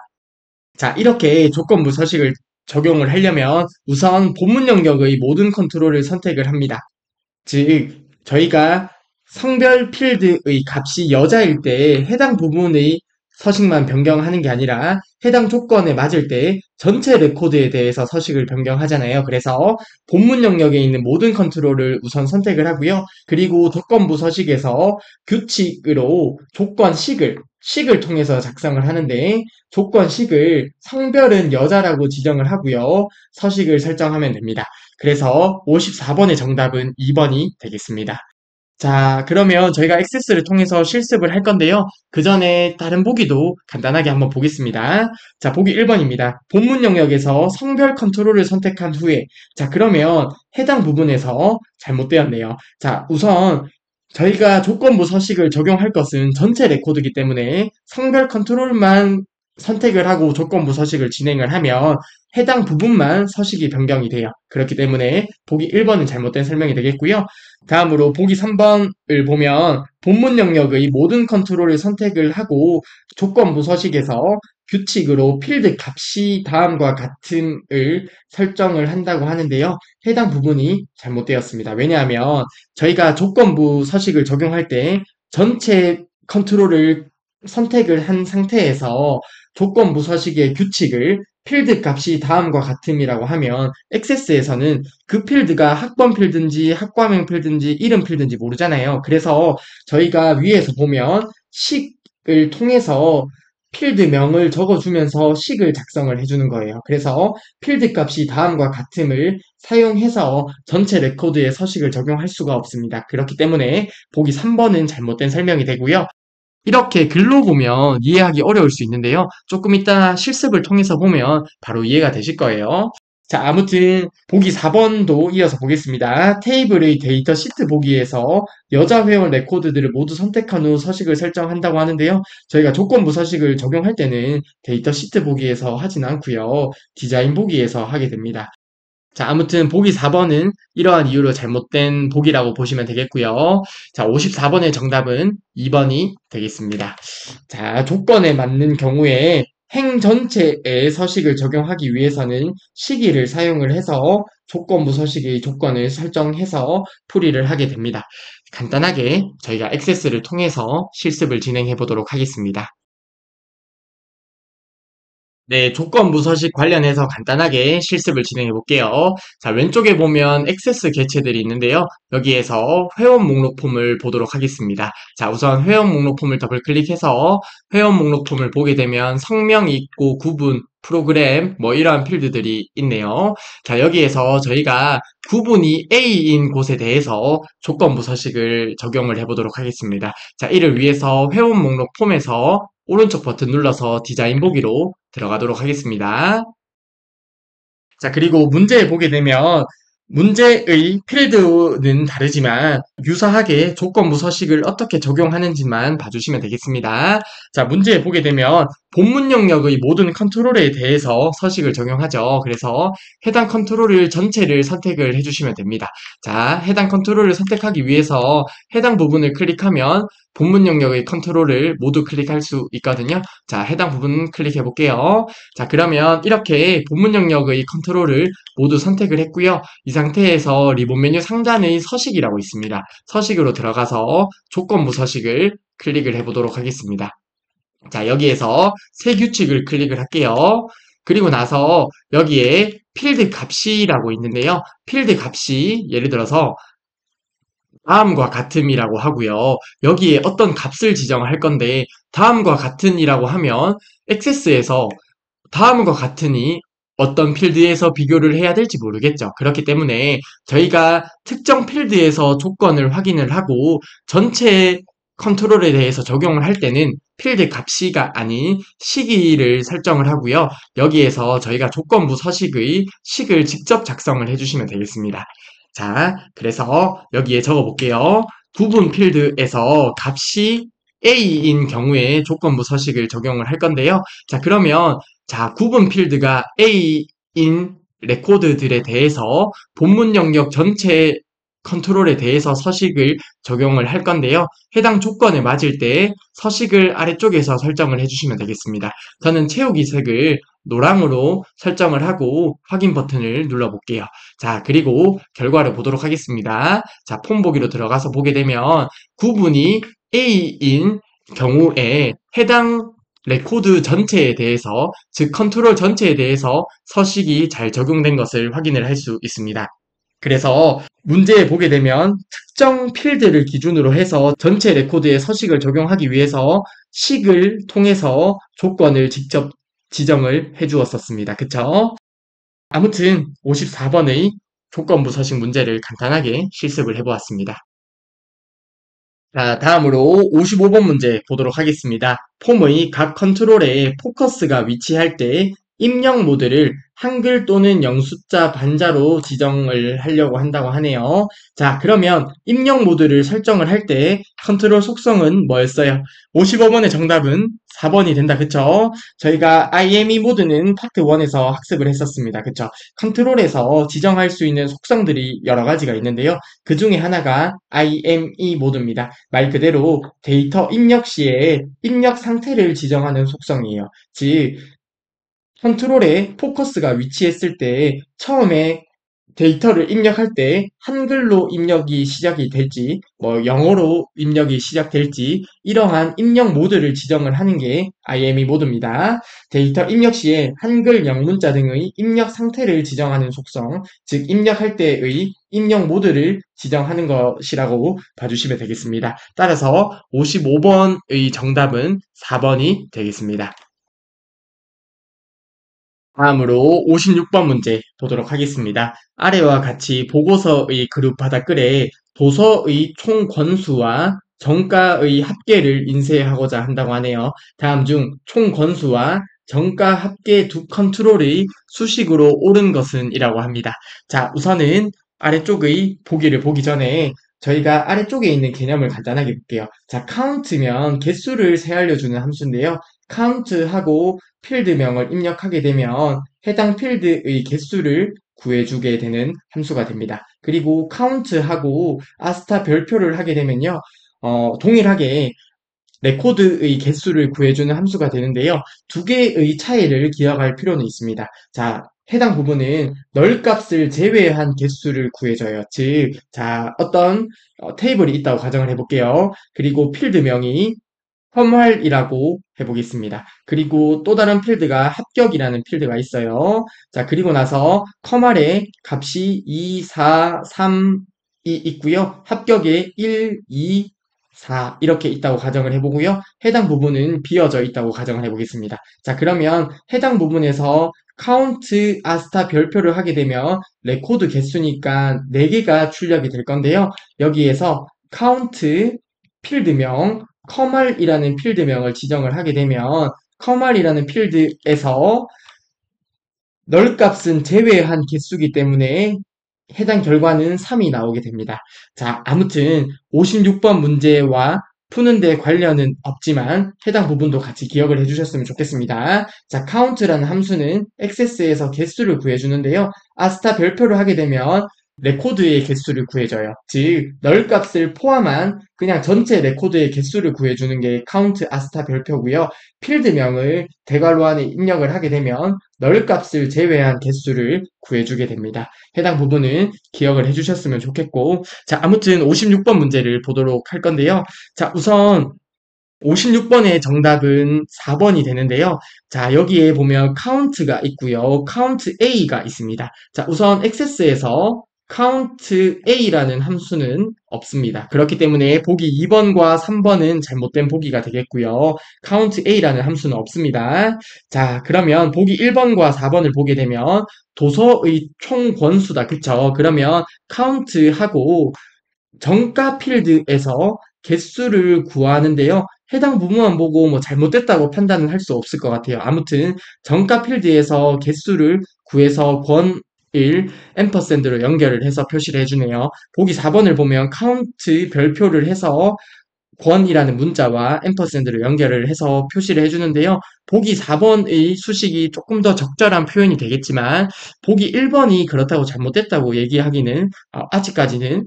Speaker 1: 자, 이렇게 조건부 서식을 적용을 하려면 우선 본문 영역의 모든 컨트롤을 선택을 합니다. 즉, 저희가 성별 필드의 값이 여자일 때 해당 부분의 서식만 변경하는 게 아니라 해당 조건에 맞을 때 전체 레코드에 대해서 서식을 변경하잖아요. 그래서 본문 영역에 있는 모든 컨트롤을 우선 선택을 하고요. 그리고 조건부 서식에서 규칙으로 식을 통해서 작성을 하는데 조건식을 성별은 여자라고 지정을 하고요. 서식을 설정하면 됩니다. 그래서 54번의 정답은 2번이 되겠습니다. 자, 그러면 저희가 액세스를 통해서 실습을 할 건데요. 그 전에 다른 보기도 간단하게 한번 보겠습니다. 자, 보기 1번입니다. 본문 영역에서 성별 컨트롤을 선택한 후에, 자, 그러면 해당 부분에서 잘못되었네요. 자, 우선 저희가 조건부 서식을 적용할 것은 전체 레코드이기 때문에 성별 컨트롤만 선택을 하고 조건부 서식을 진행을 하면 해당 부분만 서식이 변경이 돼요. 그렇기 때문에 보기 1번은 잘못된 설명이 되겠고요. 다음으로 보기 3번을 보면 본문 영역의 모든 컨트롤을 선택을 하고 조건부 서식에서 규칙으로 필드 값이 다음과 같음을 설정을 한다고 하는데요. 해당 부분이 잘못되었습니다. 왜냐하면 저희가 조건부 서식을 적용할 때 전체 컨트롤을 선택을 한 상태에서 조건부 서식의 규칙을 필드 값이 다음과 같음이라고 하면 액세스에서는 그 필드가 학번 필드인지 학과명 필드인지 이름 필드인지 모르잖아요. 그래서 저희가 위에서 보면 식을 통해서 필드명을 적어주면서 식을 작성을 해주는 거예요. 그래서 필드 값이 다음과 같음을 사용해서 전체 레코드에 서식을 적용할 수가 없습니다. 그렇기 때문에 보기 3번은 잘못된 설명이 되고요. 이렇게 글로 보면 이해하기 어려울 수 있는데요. 조금 이따 실습을 통해서 보면 바로 이해가 되실 거예요. 자, 아무튼 보기 4번도 이어서 보겠습니다. 테이블의 데이터 시트 보기에서 여자 회원 레코드들을 모두 선택한 후 서식을 설정한다고 하는데요. 저희가 조건부 서식을 적용할 때는 데이터 시트 보기에서 하진 않고요. 디자인 보기에서 하게 됩니다. 자, 아무튼 보기 4번은 이러한 이유로 잘못된 보기라고 보시면 되겠고요. 자, 54번의 정답은 2번이 되겠습니다. 자, 조건에 맞는 경우에 행 전체에 서식을 적용하기 위해서는 시기를 사용을 해서 조건부 서식의 조건을 설정해서 풀이를 하게 됩니다. 간단하게 저희가 액세스를 통해서 실습을 진행해 보도록 하겠습니다. 네, 조건부 서식 관련해서 간단하게 실습을 진행해 볼게요. 자, 왼쪽에 보면 액세스 개체들이 있는데요. 여기에서 회원 목록 폼을 보도록 하겠습니다. 자, 우선 회원 목록 폼을 더블 클릭해서 회원 목록 폼을 보게 되면 성명이 있고 구분, 프로그램, 뭐 이러한 필드들이 있네요. 자, 여기에서 저희가 구분이 A인 곳에 대해서 조건부 서식을 적용을 해 보도록 하겠습니다. 자, 이를 위해서 회원 목록 폼에서 오른쪽 버튼 눌러서 디자인 보기로 들어가도록 하겠습니다. 자, 그리고 문제 보게 되면 문제의 필드는 다르지만 유사하게 조건부 서식을 어떻게 적용하는지만 봐주시면 되겠습니다. 자, 문제 보게 되면 본문 영역의 모든 컨트롤에 대해서 서식을 적용하죠. 그래서 해당 컨트롤을 전체를 선택을 해주시면 됩니다. 자, 해당 컨트롤을 선택하기 위해서 해당 부분을 클릭하면 본문 영역의 컨트롤을 모두 클릭할 수 있거든요. 자, 해당 부분 클릭해 볼게요. 자, 그러면 이렇게 본문 영역의 컨트롤을 모두 선택을 했고요. 이 상태에서 리본 메뉴 상단의 서식이라고 있습니다. 서식으로 들어가서 조건부 서식을 클릭을 해보도록 하겠습니다. 자, 여기에서 새 규칙을 클릭을 할게요. 그리고 나서 여기에 필드 값이라고 있는데요. 필드 값이 예를 들어서 다음과 같음이라고 하고요. 여기에 어떤 값을 지정할 건데 다음과 같은이라고 하면 액세스에서 다음과 같으니 어떤 필드에서 비교를 해야 될지 모르겠죠. 그렇기 때문에 저희가 특정 필드에서 조건을 확인을 하고 전체 컨트롤에 대해서 적용을 할 때는 필드 값이가 아닌 시기를 설정을 하고요. 여기에서 저희가 조건부 서식의 식을 직접 작성을 해주시면 되겠습니다. 자, 그래서 여기에 적어 볼게요. 구분 필드에서 값이 A인 경우에 조건부 서식을 적용을 할 건데요. 자, 그러면 자, 구분 필드가 A인 레코드들에 대해서 본문 영역 전체 컨트롤에 대해서 서식을 적용을 할 건데요. 해당 조건에 맞을 때 서식을 아래쪽에서 설정을 해주시면 되겠습니다. 저는 채우기 색을 노랑으로 설정을 하고 확인 버튼을 눌러볼게요. 자, 그리고 결과를 보도록 하겠습니다. 자, 폼 보기로 들어가서 보게 되면 구분이 A인 경우에 해당 레코드 전체에 대해서, 즉 컨트롤 전체에 대해서 서식이 잘 적용된 것을 확인을 할 수 있습니다. 그래서 문제에 보게 되면 특정 필드를 기준으로 해서 전체 레코드에 서식을 적용하기 위해서 식을 통해서 조건을 직접 지정을 해 주었었습니다. 그쵸? 아무튼 54번의 조건부 서식 문제를 간단하게 실습을 해보았습니다. 자, 다음으로 55번 문제 보도록 하겠습니다. 폼의 각 컨트롤에 포커스가 위치할 때 입력 모드를 한글 또는 영숫자 반자로 지정을 하려고 한다고 하네요. 자, 그러면 입력 모드를 설정을 할 때 컨트롤 속성은 뭐였어요? 55번의 정답은 4번이 된다. 그쵸? 저희가 IME 모드는 파트 1에서 학습을 했었습니다. 그쵸? 컨트롤에서 지정할 수 있는 속성들이 여러 가지가 있는데요. 그 중에 하나가 IME 모드입니다. 말 그대로 데이터 입력 시에 입력 상태를 지정하는 속성이에요. 즉, 컨트롤에 포커스가 위치했을 때 처음에 데이터를 입력할 때 한글로 입력이 시작이 될지 뭐 영어로 입력이 시작될지 이러한 입력 모드를 지정을 하는 게 IME 모드입니다. 데이터 입력 시에 한글, 영문자 등의 입력 상태를 지정하는 속성, 즉 입력할 때의 입력 모드를 지정하는 것이라고 봐주시면 되겠습니다. 따라서 55번의 정답은 4번이 되겠습니다. 다음으로 56번 문제 보도록 하겠습니다. 아래와 같이 보고서의 그룹 바닥글에 도서의 총 권수와 정가의 합계를 인쇄하고자 한다고 하네요. 다음 중 총 권수와 정가 합계 두 컨트롤의 수식으로 옳은 것은 이라고 합니다. 자, 우선은 아래쪽의 보기를 보기 전에 저희가 아래쪽에 있는 개념을 간단하게 볼게요. 자, 카운트면 개수를 세알려주는 함수인데요. 카운트하고 필드명을 입력하게 되면 해당 필드의 개수를 구해주게 되는 함수가 됩니다. 그리고 count하고 아스타 별표를 하게 되면요, 동일하게 레코드의 개수를 구해주는 함수가 되는데요. 두 개의 차이를 기억할 필요는 있습니다. 자, 해당 부분은 널 값을 제외한 개수를 구해줘요. 즉, 자, 어떤 테이블이 있다고 가정을 해볼게요. 그리고 필드명이 펌활이라고 해보겠습니다. 그리고 또 다른 필드가 합격이라는 필드가 있어요. 자, 그리고 나서 컴활에 값이 2, 4, 3이 있고요. 합격에 1, 2, 4 이렇게 있다고 가정을 해보고요. 해당 부분은 비어져 있다고 가정을 해보겠습니다. 자, 그러면 해당 부분에서 카운트 아스타 별표를 하게 되면 레코드 개수니까 4개가 출력이 될 건데요. 여기에서 카운트 필드명 커멀이라는 필드명을 지정을 하게 되면 커멀이라는 필드에서 널 값은 제외한 개수기 때문에 해당 결과는 3이 나오게 됩니다. 자, 아무튼 56번 문제와 푸는데 관련은 없지만 해당 부분도 같이 기억을 해주셨으면 좋겠습니다. 자, count라는 함수는 액세스에서 개수를 구해주는데요. 아스타 별표를 하게 되면 레코드의 개수를 구해줘요. 즉, 널 값을 포함한 그냥 전체 레코드의 개수를 구해주는 게 count 아스타 별표고요. 필드명을 대괄호 안에 입력을 하게 되면 널 값을 제외한 개수를 구해주게 됩니다. 해당 부분은 기억을 해주셨으면 좋겠고, 자, 아무튼 56번 문제를 보도록 할 건데요. 자, 우선 56번의 정답은 4번이 되는데요. 자, 여기에 보면 count가 있고요. count A가 있습니다. 자, 우선 액세스에서 count A라는 함수는 없습니다. 그렇기 때문에 보기 2번과 3번은 잘못된 보기가 되겠고요. count A라는 함수는 없습니다. 자, 그러면 보기 1번과 4번을 보게 되면 도서의 총 권수다. 그쵸? 그러면 count하고 정가 필드에서 개수를 구하는데요. 해당 부분만 보고 뭐 잘못됐다고 판단은 할 수 없을 것 같아요. 아무튼 정가 필드에서 개수를 구해서 권 1, 앰퍼샌드로 연결을 해서 표시를 해주네요. 보기 4번을 보면 카운트 별표를 해서 권이라는 문자와 앰퍼샌드로 연결을 해서 표시를 해주는데요. 보기 4번의 수식이 조금 더 적절한 표현이 되겠지만 보기 1번이 그렇다고 잘못됐다고 얘기하기는 아직까지는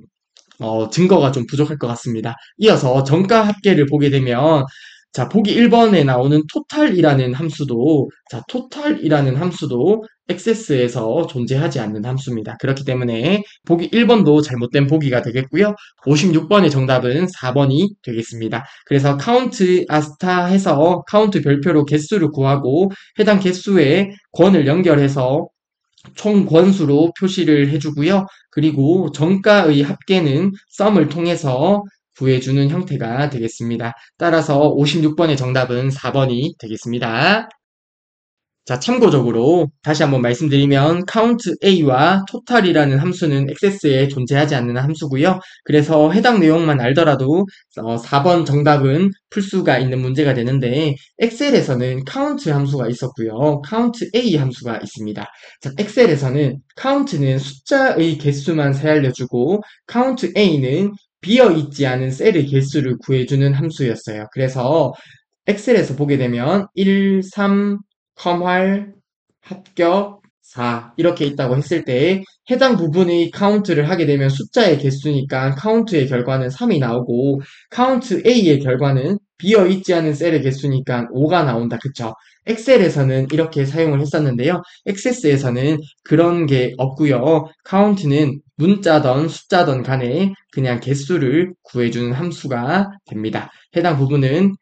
Speaker 1: 증거가 좀 부족할 것 같습니다. 이어서 정가 합계를 보게 되면 자, 보기 1번에 나오는 total이라는 함수도 자, total이라는 함수도 액세스에서 존재하지 않는 함수입니다. 그렇기 때문에 보기 1번도 잘못된 보기가 되겠고요. 56번의 정답은 4번이 되겠습니다. 그래서 count 아스타 해서 count 별표로 개수를 구하고 해당 개수에 권을 연결해서 총 권수로 표시를 해주고요. 그리고 정가의 합계는 썸을 통해서 구해주는 형태가 되겠습니다. 따라서 56번의 정답은 4번이 되겠습니다. 자, 참고적으로 다시 한번 말씀드리면 count A와 total이라는 함수는 액세스에 존재하지 않는 함수고요. 그래서 해당 내용만 알더라도 4번 정답은 풀 수가 있는 문제가 되는데 엑셀에서는 count 함수가 있었고요. count A 함수가 있습니다. 자, 엑셀에서는 count는 숫자의 개수만 세알려주고 count A는 비어있지 않은 셀의 개수를 구해주는 함수였어요. 그래서 엑셀에서 보게 되면 1, 3, 컴활, 합격, 4 이렇게 있다고 했을 때 해당 부분의 카운트를 하게 되면 숫자의 개수니까 카운트의 결과는 3이 나오고 카운트 A의 결과는 비어있지 않은 셀의 개수니까 5가 나온다. 그쵸? 엑셀에서는 이렇게 사용을 했었는데요. 액세스에서는 그런 게 없고요. 카운트는 문자던 숫자던 간에 그냥 개수를 구해주는 함수가 됩니다. 해당 부분은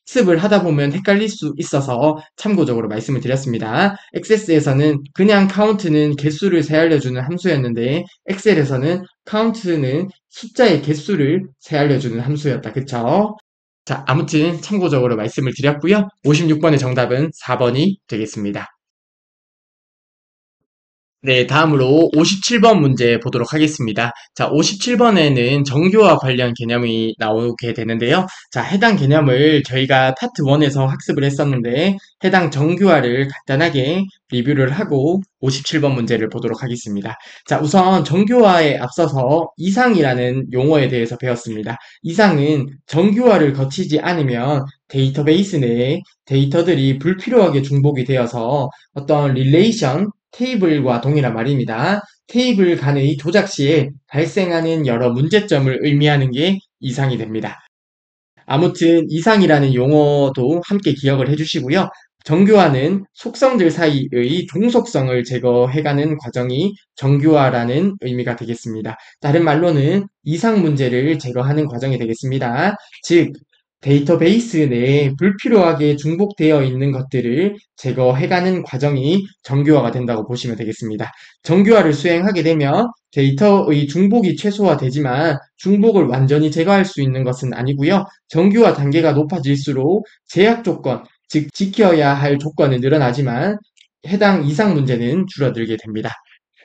Speaker 1: 학습을 하다 보면 헷갈릴 수 있어서 참고적으로 말씀을 드렸습니다. 액세스에서는 그냥 카운트는 개수를 세알려주는 함수였는데 엑셀에서는 카운트는 숫자의 개수를 세알려주는 함수였다. 그쵸? 자, 아무튼 참고적으로 말씀을 드렸고요. 56번의 정답은 4번이 되겠습니다. 네, 다음으로 57번 문제 보도록 하겠습니다. 자, 57번에는 정교와 관련 개념이 나오게 되는데요. 자, 해당 개념을 저희가 파트 1에서 학습을 했었는데, 해당 정교화를 간단하게 리뷰를 하고 57번 문제를 보도록 하겠습니다. 자, 우선 정교화에 앞서서 이상이라는 용어에 대해서 배웠습니다. 이상은 정교화를 거치지 않으면 데이터베이스 내에 데이터들이 불필요하게 중복이 되어서 어떤 릴레이션, 테이블과 동일한 말입니다. 테이블 간의 조작 시에 발생하는 여러 문제점을 의미하는 게 이상이 됩니다. 아무튼 이상이라는 용어도 함께 기억을 해주시고요. 정교화는 속성들 사이의 종속성을 제거해가는 과정이 정교화라는 의미가 되겠습니다. 다른 말로는 이상 문제를 제거하는 과정이 되겠습니다. 즉, 데이터베이스 내에 불필요하게 중복되어 있는 것들을 제거해가는 과정이 정교화가 된다고 보시면 되겠습니다. 정교화를 수행하게 되면 데이터의 중복이 최소화되지만 중복을 완전히 제거할 수 있는 것은 아니고요. 정교화 단계가 높아질수록 제약 조건, 즉 지켜야 할 조건은 늘어나지만 해당 이상 문제는 줄어들게 됩니다.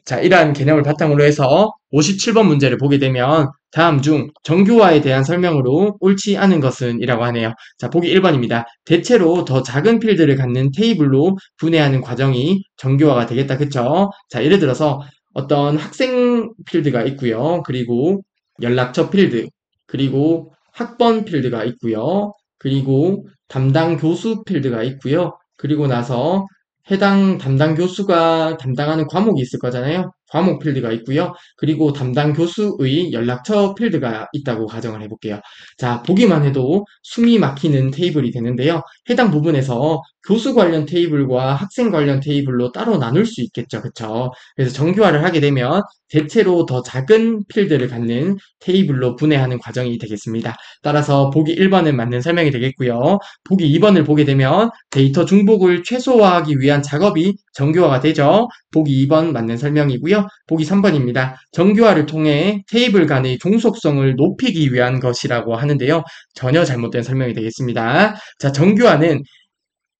Speaker 1: 자, 이러한 개념을 바탕으로 해서 57번 문제를 보게 되면 다음 중 정교화에 대한 설명으로 옳지 않은 것은 이라고 하네요. 자, 보기 1번입니다. 대체로 더 작은 필드를 갖는 테이블로 분해하는 과정이 정교화가 되겠다. 그쵸? 자, 예를 들어서 어떤 학생 필드가 있고요. 그리고 연락처 필드, 그리고 학번 필드가 있고요. 그리고 담당 교수 필드가 있고요. 그리고 나서 해당 담당 교수가 담당하는 과목이 있을 거잖아요. 과목 필드가 있고요. 그리고 담당 교수의 연락처 필드가 있다고 가정을 해볼게요. 자, 보기만 해도 숨이 막히는 테이블이 되는데요. 해당 부분에서 교수 관련 테이블과 학생 관련 테이블로 따로 나눌 수 있겠죠. 그쵸? 그래서 정교화를 하게 되면 대체로 더 작은 필드를 갖는 테이블로 분해하는 과정이 되겠습니다. 따라서 보기 1번은 맞는 설명이 되겠고요. 보기 2번을 보게 되면 데이터 중복을 최소화하기 위한 작업이 정교화가 되죠. 보기 2번 맞는 설명이고요. 보기 3번입니다. 정교화를 통해 테이블 간의 종속성을 높이기 위한 것이라고 하는데요. 전혀 잘못된 설명이 되겠습니다. 자, 정교화는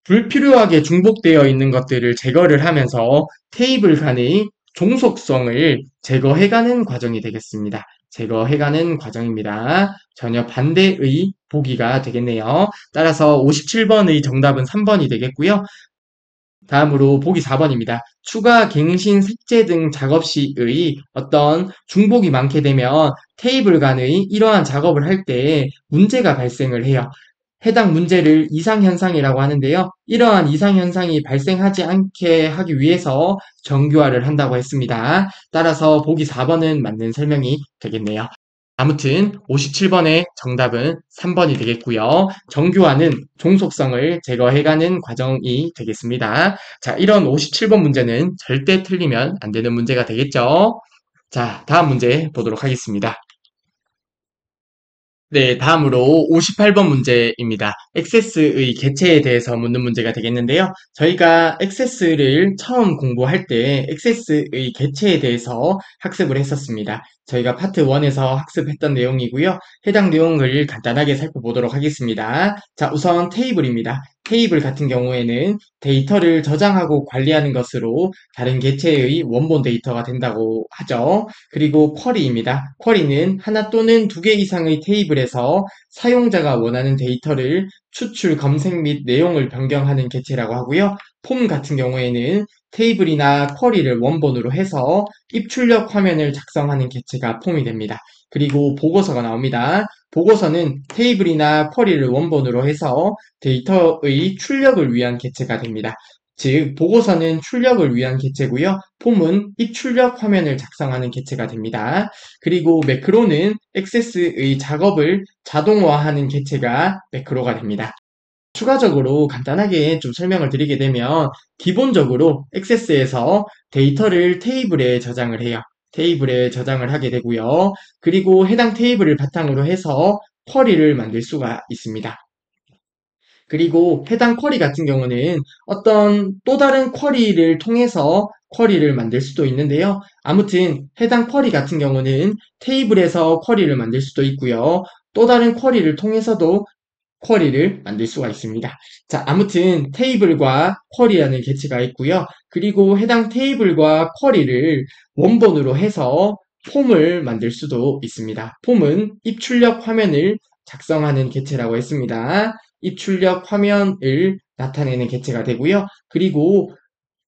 Speaker 1: 불필요하게 중복되어 있는 것들을 제거를 하면서 테이블 간의 종속성을 제거해가는 과정이 되겠습니다. 제거해가는 과정입니다. 전혀 반대의 보기가 되겠네요. 따라서 57번의 정답은 3번이 되겠고요. 다음으로 보기 4번입니다. 추가, 갱신, 삭제 등 작업 시의 어떤 중복이 많게 되면 테이블 간의 이러한 작업을 할 때 문제가 발생을 해요. 해당 문제를 이상현상이라고 하는데요. 이러한 이상현상이 발생하지 않게 하기 위해서 정교화를 한다고 했습니다. 따라서 보기 4번은 맞는 설명이 되겠네요. 아무튼 57번의 정답은 3번이 되겠고요. 정교화는 종속성을 제거해가는 과정이 되겠습니다. 자, 이런 57번 문제는 절대 틀리면 안 되는 문제가 되겠죠. 자, 다음 문제 보도록 하겠습니다. 네, 다음으로 58번 문제입니다. 액세스의 개체에 대해서 묻는 문제가 되겠는데요. 저희가 액세스를 처음 공부할 때 액세스의 개체에 대해서 학습을 했었습니다. 저희가 파트 1에서 학습했던 내용이고요. 해당 내용을 간단하게 살펴보도록 하겠습니다. 자, 우선 테이블입니다. 테이블 같은 경우에는 데이터를 저장하고 관리하는 것으로 다른 개체의 원본 데이터가 된다고 하죠. 그리고 쿼리입니다. 쿼리는 하나 또는 두 개 이상의 테이블에서 사용자가 원하는 데이터를 추출, 검색 및 내용을 변경하는 개체라고 하고요. 폼 같은 경우에는 테이블이나 쿼리를 원본으로 해서 입출력 화면을 작성하는 개체가 폼이 됩니다. 그리고 보고서가 나옵니다. 보고서는 테이블이나 쿼리를 원본으로 해서 데이터의 출력을 위한 개체가 됩니다. 즉, 보고서는 출력을 위한 개체고요. 폼은 입출력 화면을 작성하는 개체가 됩니다. 그리고 매크로는 액세스의 작업을 자동화하는 개체가 매크로가 됩니다. 추가적으로 간단하게 좀 설명을 드리게 되면 기본적으로 액세스에서 데이터를 테이블에 저장을 해요. 테이블에 저장을 하게 되고요. 그리고 해당 테이블을 바탕으로 해서 쿼리를 만들 수가 있습니다. 그리고 해당 쿼리 같은 경우는 어떤 또 다른 쿼리를 통해서 쿼리를 만들 수도 있는데요. 아무튼 해당 쿼리 같은 경우는 테이블에서 쿼리를 만들 수도 있고요. 또 다른 쿼리를 통해서도 쿼리를 만들 수가 있습니다. 자, 아무튼 테이블과 쿼리라는 개체가 있고요. 그리고 해당 테이블과 쿼리를 원본으로 해서 폼을 만들 수도 있습니다. 폼은 입출력 화면을 작성하는 개체라고 했습니다. 입출력 화면을 나타내는 개체가 되고요. 그리고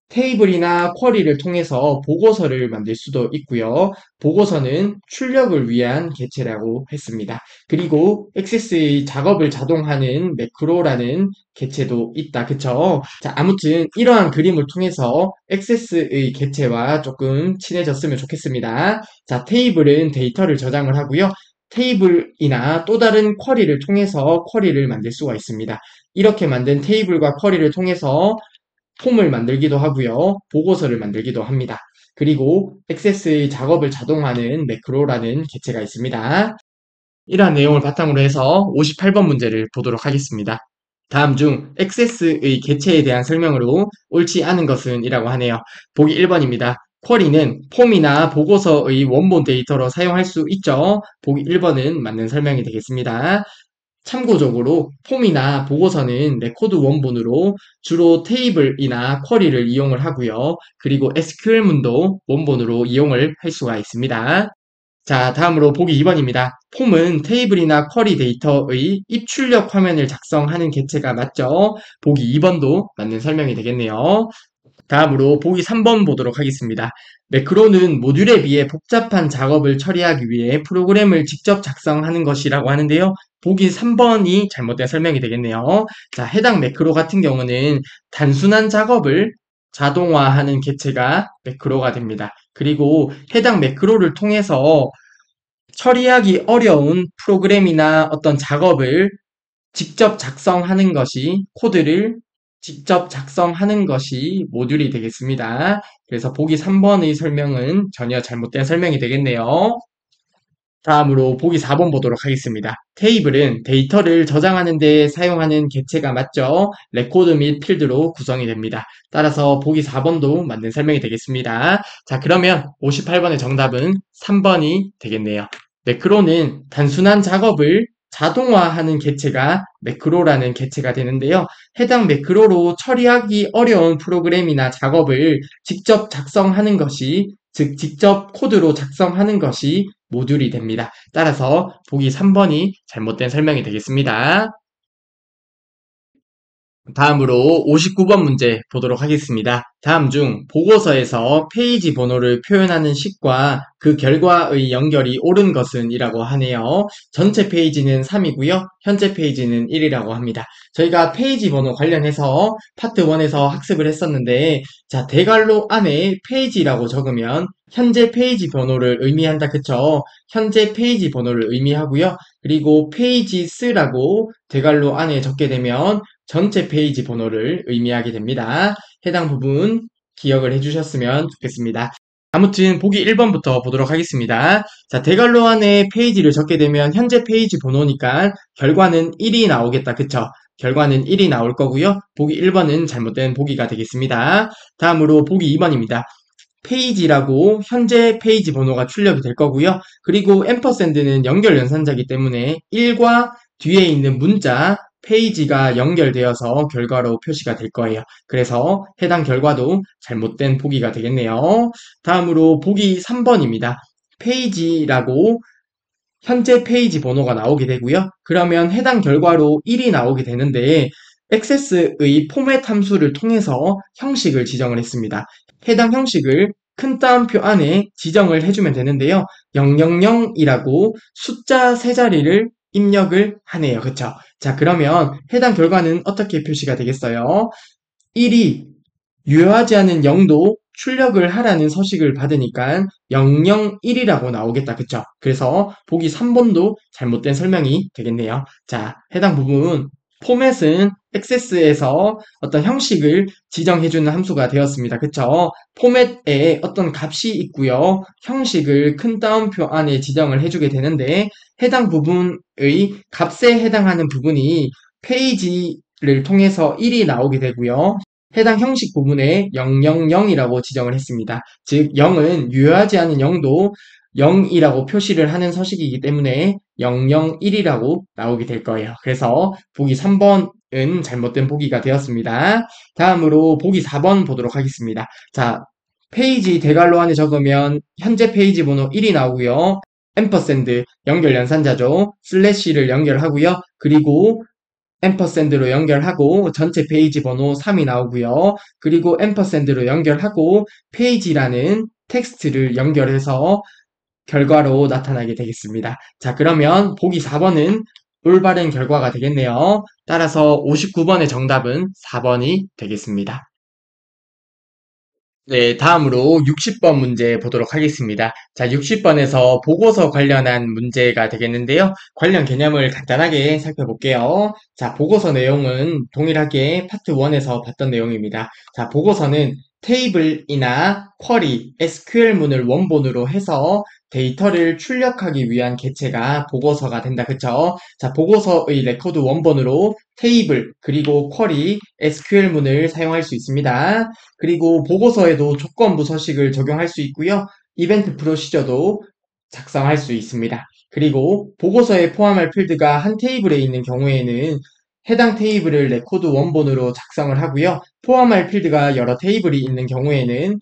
Speaker 1: 테이블이나 쿼리를 통해서 보고서를 만들 수도 있고요. 보고서는 출력을 위한 개체라고 했습니다. 그리고 액세스의 작업을 자동화하는 매크로라는 개체도 있다. 그쵸? 자, 아무튼 이러한 그림을 통해서 액세스의 개체와 조금 친해졌으면 좋겠습니다. 자, 테이블은 데이터를 저장을 하고요. 테이블이나 또 다른 쿼리를 통해서 쿼리를 만들 수가 있습니다. 이렇게 만든 테이블과 쿼리를 통해서 폼을 만들기도 하고요. 보고서를 만들기도 합니다. 그리고 액세스의 작업을 자동화하는 매크로라는 개체가 있습니다. 이러한 내용을 바탕으로 해서 58번 문제를 보도록 하겠습니다. 다음 중 액세스의 개체에 대한 설명으로 옳지 않은 것은 이라고 하네요. 보기 1번입니다. 쿼리는 폼이나 보고서의 원본 데이터로 사용할 수 있죠. 보기 1번은 맞는 설명이 되겠습니다. 참고적으로 폼이나 보고서는 레코드 원본으로 주로 테이블이나 쿼리를 이용을 하고요. 그리고 SQL문도 원본으로 이용을 할 수가 있습니다. 자, 다음으로 보기 2번입니다. 폼은 테이블이나 쿼리 데이터의 입출력 화면을 작성하는 개체가 맞죠? 보기 2번도 맞는 설명이 되겠네요. 다음으로 보기 3번 보도록 하겠습니다. 매크로는 모듈에 비해 복잡한 작업을 처리하기 위해 프로그램을 직접 작성하는 것이라고 하는데요. 보기 3번이 잘못된 설명이 되겠네요. 자, 해당 매크로 같은 경우는 단순한 작업을 자동화하는 개체가 매크로가 됩니다. 그리고 해당 매크로를 통해서 처리하기 어려운 프로그램이나 어떤 작업을 직접 작성하는 것이 코드를 직접 작성하는 것이 모듈이 되겠습니다. 그래서 보기 3번의 설명은 전혀 잘못된 설명이 되겠네요. 다음으로 보기 4번 보도록 하겠습니다. 테이블은 데이터를 저장하는 데 사용하는 개체가 맞죠? 레코드 및 필드로 구성이 됩니다. 따라서 보기 4번도 맞는 설명이 되겠습니다. 자, 그러면 58번의 정답은 3번이 되겠네요. 매크로는 단순한 작업을 자동화하는 개체가 매크로라는 개체가 되는데요. 해당 매크로로 처리하기 어려운 프로그램이나 작업을 직접 작성하는 것이, 즉 직접 코드로 작성하는 것이 모듈이 됩니다. 따라서 보기 3번이 잘못된 설명이 되겠습니다. 다음으로 59번 문제 보도록 하겠습니다. 다음 중 보고서에서 페이지 번호를 표현하는 식과 그 결과의 연결이 옳은 것은 이라고 하네요. 전체 페이지는 3이고요. 현재 페이지는 1이라고 합니다. 저희가 페이지 번호 관련해서 파트 1에서 학습을 했었는데, 자, 대괄호 안에 페이지라고 적으면 현재 페이지 번호를 의미한다. 그쵸? 현재 페이지 번호를 의미하고요. 그리고 페이지스라고 대괄호 안에 적게 되면 전체 페이지 번호를 의미하게 됩니다. 해당 부분 기억을 해주셨으면 좋겠습니다. 아무튼 보기 1번부터 보도록 하겠습니다. 자, 대괄호 안에 페이지를 적게 되면 현재 페이지 번호니까 결과는 1이 나오겠다. 그쵸? 결과는 1이 나올 거고요. 보기 1번은 잘못된 보기가 되겠습니다. 다음으로 보기 2번입니다. 페이지라고 현재 페이지 번호가 출력이 될 거고요. 그리고 앰퍼샌드는 연결 연산자이기 때문에 1과 뒤에 있는 문자 페이지가 연결되어서 결과로 표시가 될 거예요. 그래서 해당 결과도 잘못된 보기가 되겠네요. 다음으로 보기 3번입니다. 페이지라고 현재 페이지 번호가 나오게 되고요. 그러면 해당 결과로 1이 나오게 되는데 액세스의 포맷 함수를 통해서 형식을 지정을 했습니다. 해당 형식을 큰 따옴표 안에 지정을 해주면 되는데요. 000이라고 숫자 세 자리를 입력을 하네요. 그쵸? 자, 그러면 해당 결과는 어떻게 표시가 되겠어요? 1이 유효하지 않은 0도 출력을 하라는 서식을 받으니까 001이라고 나오겠다. 그쵸? 그래서 보기 3번도 잘못된 설명이 되겠네요. 자, 해당 부분 포맷은 액세스에서 어떤 형식을 지정해주는 함수가 되었습니다. 그쵸? 포맷에 어떤 값이 있고요. 형식을 큰 따옴표 안에 지정을 해주게 되는데 해당 부분의 값에 해당하는 부분이 페이지를 통해서 1이 나오게 되고요. 해당 형식 부분에 000이라고 지정을 했습니다. 즉 0은 유효하지 않은 0도 0이라고 표시를 하는 서식이기 때문에 001이라고 나오게 될 거예요. 그래서 보기 3번은 잘못된 보기가 되었습니다. 다음으로 보기 4번 보도록 하겠습니다. 자, 페이지 대괄호 안에 적으면 현재 페이지 번호 1이 나오고요. 앰퍼샌드 연결 연산자죠. 슬래시를 연결하고요. 그리고 앰퍼샌드로 연결하고 전체 페이지 번호 3이 나오고요. 그리고 앰퍼샌드로 연결하고 페이지라는 텍스트를 연결해서 결과로 나타나게 되겠습니다. 자, 그러면 보기 4번은 올바른 결과가 되겠네요. 따라서 59번의 정답은 4번이 되겠습니다. 네, 다음으로 60번 문제 보도록 하겠습니다. 자, 60번에서 보고서 관련한 문제가 되겠는데요. 관련 개념을 간단하게 살펴볼게요. 자, 보고서 내용은 동일하게 파트 1에서 봤던 내용입니다. 자, 보고서는 테이블이나 쿼리, SQL문을 원본으로 해서 데이터를 출력하기 위한 개체가 보고서가 된다. 그쵸? 자, 보고서의 레코드 원본으로 테이블, 그리고 쿼리, SQL문을 사용할 수 있습니다. 그리고 보고서에도 조건부 서식을 적용할 수 있고요. 이벤트 프로시저도 작성할 수 있습니다. 그리고 보고서에 포함할 필드가 한 테이블에 있는 경우에는 해당 테이블을 레코드 원본으로 작성을 하고요. 포함할 필드가 여러 테이블이 있는 경우에는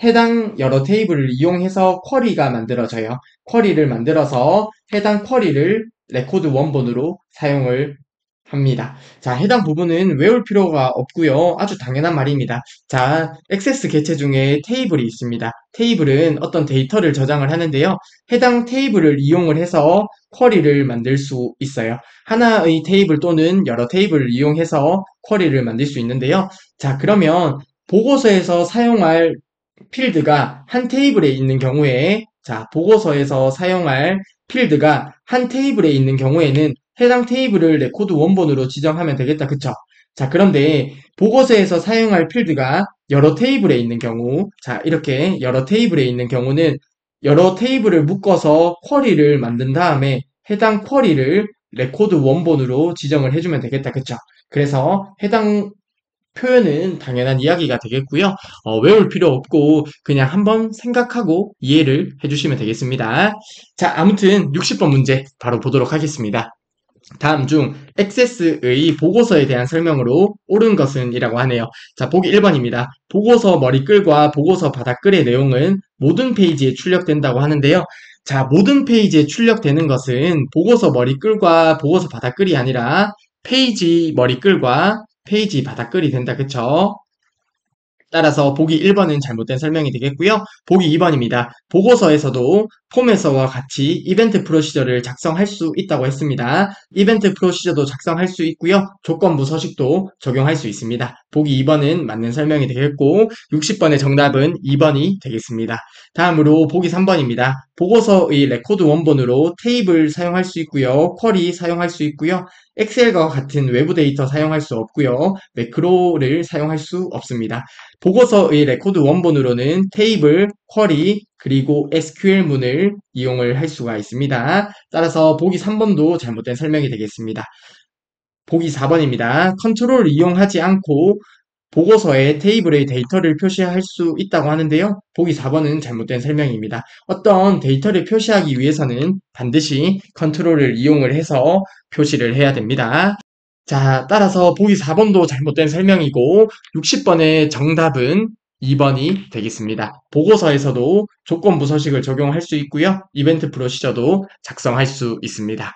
Speaker 1: 해당 여러 테이블을 이용해서 쿼리가 만들어져요. 쿼리를 만들어서 해당 쿼리를 레코드 원본으로 사용을 합니다. 자, 해당 부분은 외울 필요가 없고요. 아주 당연한 말입니다. 자, 액세스 개체 중에 테이블이 있습니다. 테이블은 어떤 데이터를 저장을 하는데요. 해당 테이블을 이용을 해서 쿼리를 만들 수 있어요. 하나의 테이블 또는 여러 테이블을 이용해서 쿼리를 만들 수 있는데요. 자, 그러면 보고서에서 사용할 필드가 한 테이블에 있는 경우에 자, 보고서에서 사용할 필드가 한 테이블에 있는 경우에는 해당 테이블을 레코드 원본으로 지정하면 되겠다. 그쵸? 자, 그런데 보고서에서 사용할 필드가 여러 테이블에 있는 경우 자, 이렇게 여러 테이블에 있는 경우는 여러 테이블을 묶어서 쿼리를 만든 다음에 해당 쿼리를 레코드 원본으로 지정을 해주면 되겠다. 그쵸? 그래서 해당 표현은 당연한 이야기가 되겠고요. 외울 필요 없고 그냥 한번 생각하고 이해를 해주시면 되겠습니다. 자, 아무튼 60번 문제 바로 보도록 하겠습니다. 다음 중 액세스의 보고서에 대한 설명으로 옳은 것은 이라고 하네요. 자, 보기 1번입니다. 보고서 머리글과 보고서 바닥글의 내용은 모든 페이지에 출력된다고 하는데요. 자, 모든 페이지에 출력되는 것은 보고서 머리글과 보고서 바닥글이 아니라 페이지 머리글과 페이지 바닥글이 된다. 그쵸? 따라서 보기 1번은 잘못된 설명이 되겠고요. 보기 2번입니다. 보고서에서도 폼에서와 같이 이벤트 프로시저를 작성할 수 있다고 했습니다. 이벤트 프로시저도 작성할 수 있고요. 조건부 서식도 적용할 수 있습니다. 보기 2번은 맞는 설명이 되겠고 60번의 정답은 2번이 되겠습니다. 다음으로 보기 3번입니다. 보고서의 레코드 원본으로 테이블 사용할 수 있고요. 쿼리 사용할 수 있고요. 엑셀과 같은 외부 데이터 사용할 수 없고요. 매크로를 사용할 수 없습니다. 보고서의 레코드 원본으로는 테이블, 쿼리, 그리고 SQL문을 이용을 할 수가 있습니다. 따라서 보기 3번도 잘못된 설명이 되겠습니다. 보기 4번입니다. 컨트롤을 이용하지 않고 보고서에 테이블의 데이터를 표시할 수 있다고 하는데요. 보기 4번은 잘못된 설명입니다. 어떤 데이터를 표시하기 위해서는 반드시 컨트롤을 이용을 해서 표시를 해야 됩니다. 자, 따라서 보기 4번도 잘못된 설명이고 60번의 정답은 2번이 되겠습니다. 보고서에서도 조건부 서식을 적용할 수 있고요. 이벤트 프로시저도 작성할 수 있습니다.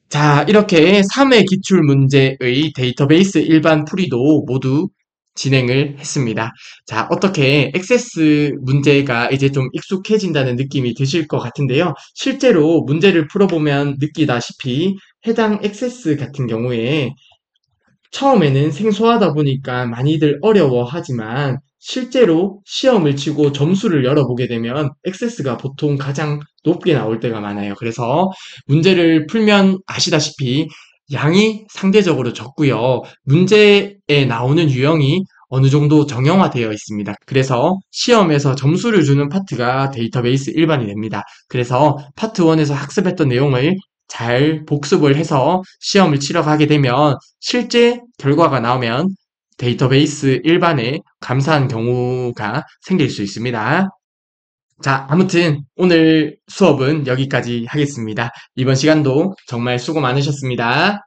Speaker 1: 자, 이렇게 3회 기출 문제의 데이터베이스 일반 풀이도 모두 진행을 했습니다. 자, 어떻게 액세스 문제가 이제 좀 익숙해진다는 느낌이 드실 것 같은데요. 실제로 문제를 풀어보면 느끼다시피 해당 액세스 같은 경우에 처음에는 생소하다 보니까 많이들 어려워하지만 실제로 시험을 치고 점수를 열어보게 되면 액세스가 보통 가장 높게 나올 때가 많아요. 그래서 문제를 풀면 아시다시피 양이 상대적으로 적고요. 문제에 나오는 유형이 어느 정도 정형화되어 있습니다. 그래서 시험에서 점수를 주는 파트가 데이터베이스 일반이 됩니다. 그래서 파트 1에서 학습했던 내용을 잘 복습을 해서 시험을 치러 가게 되면 실제 결과가 나오면 데이터베이스 일반에 감사한 경우가 생길 수 있습니다. 자, 아무튼 오늘 수업은 여기까지 하겠습니다. 이번 시간도 정말 수고 많으셨습니다.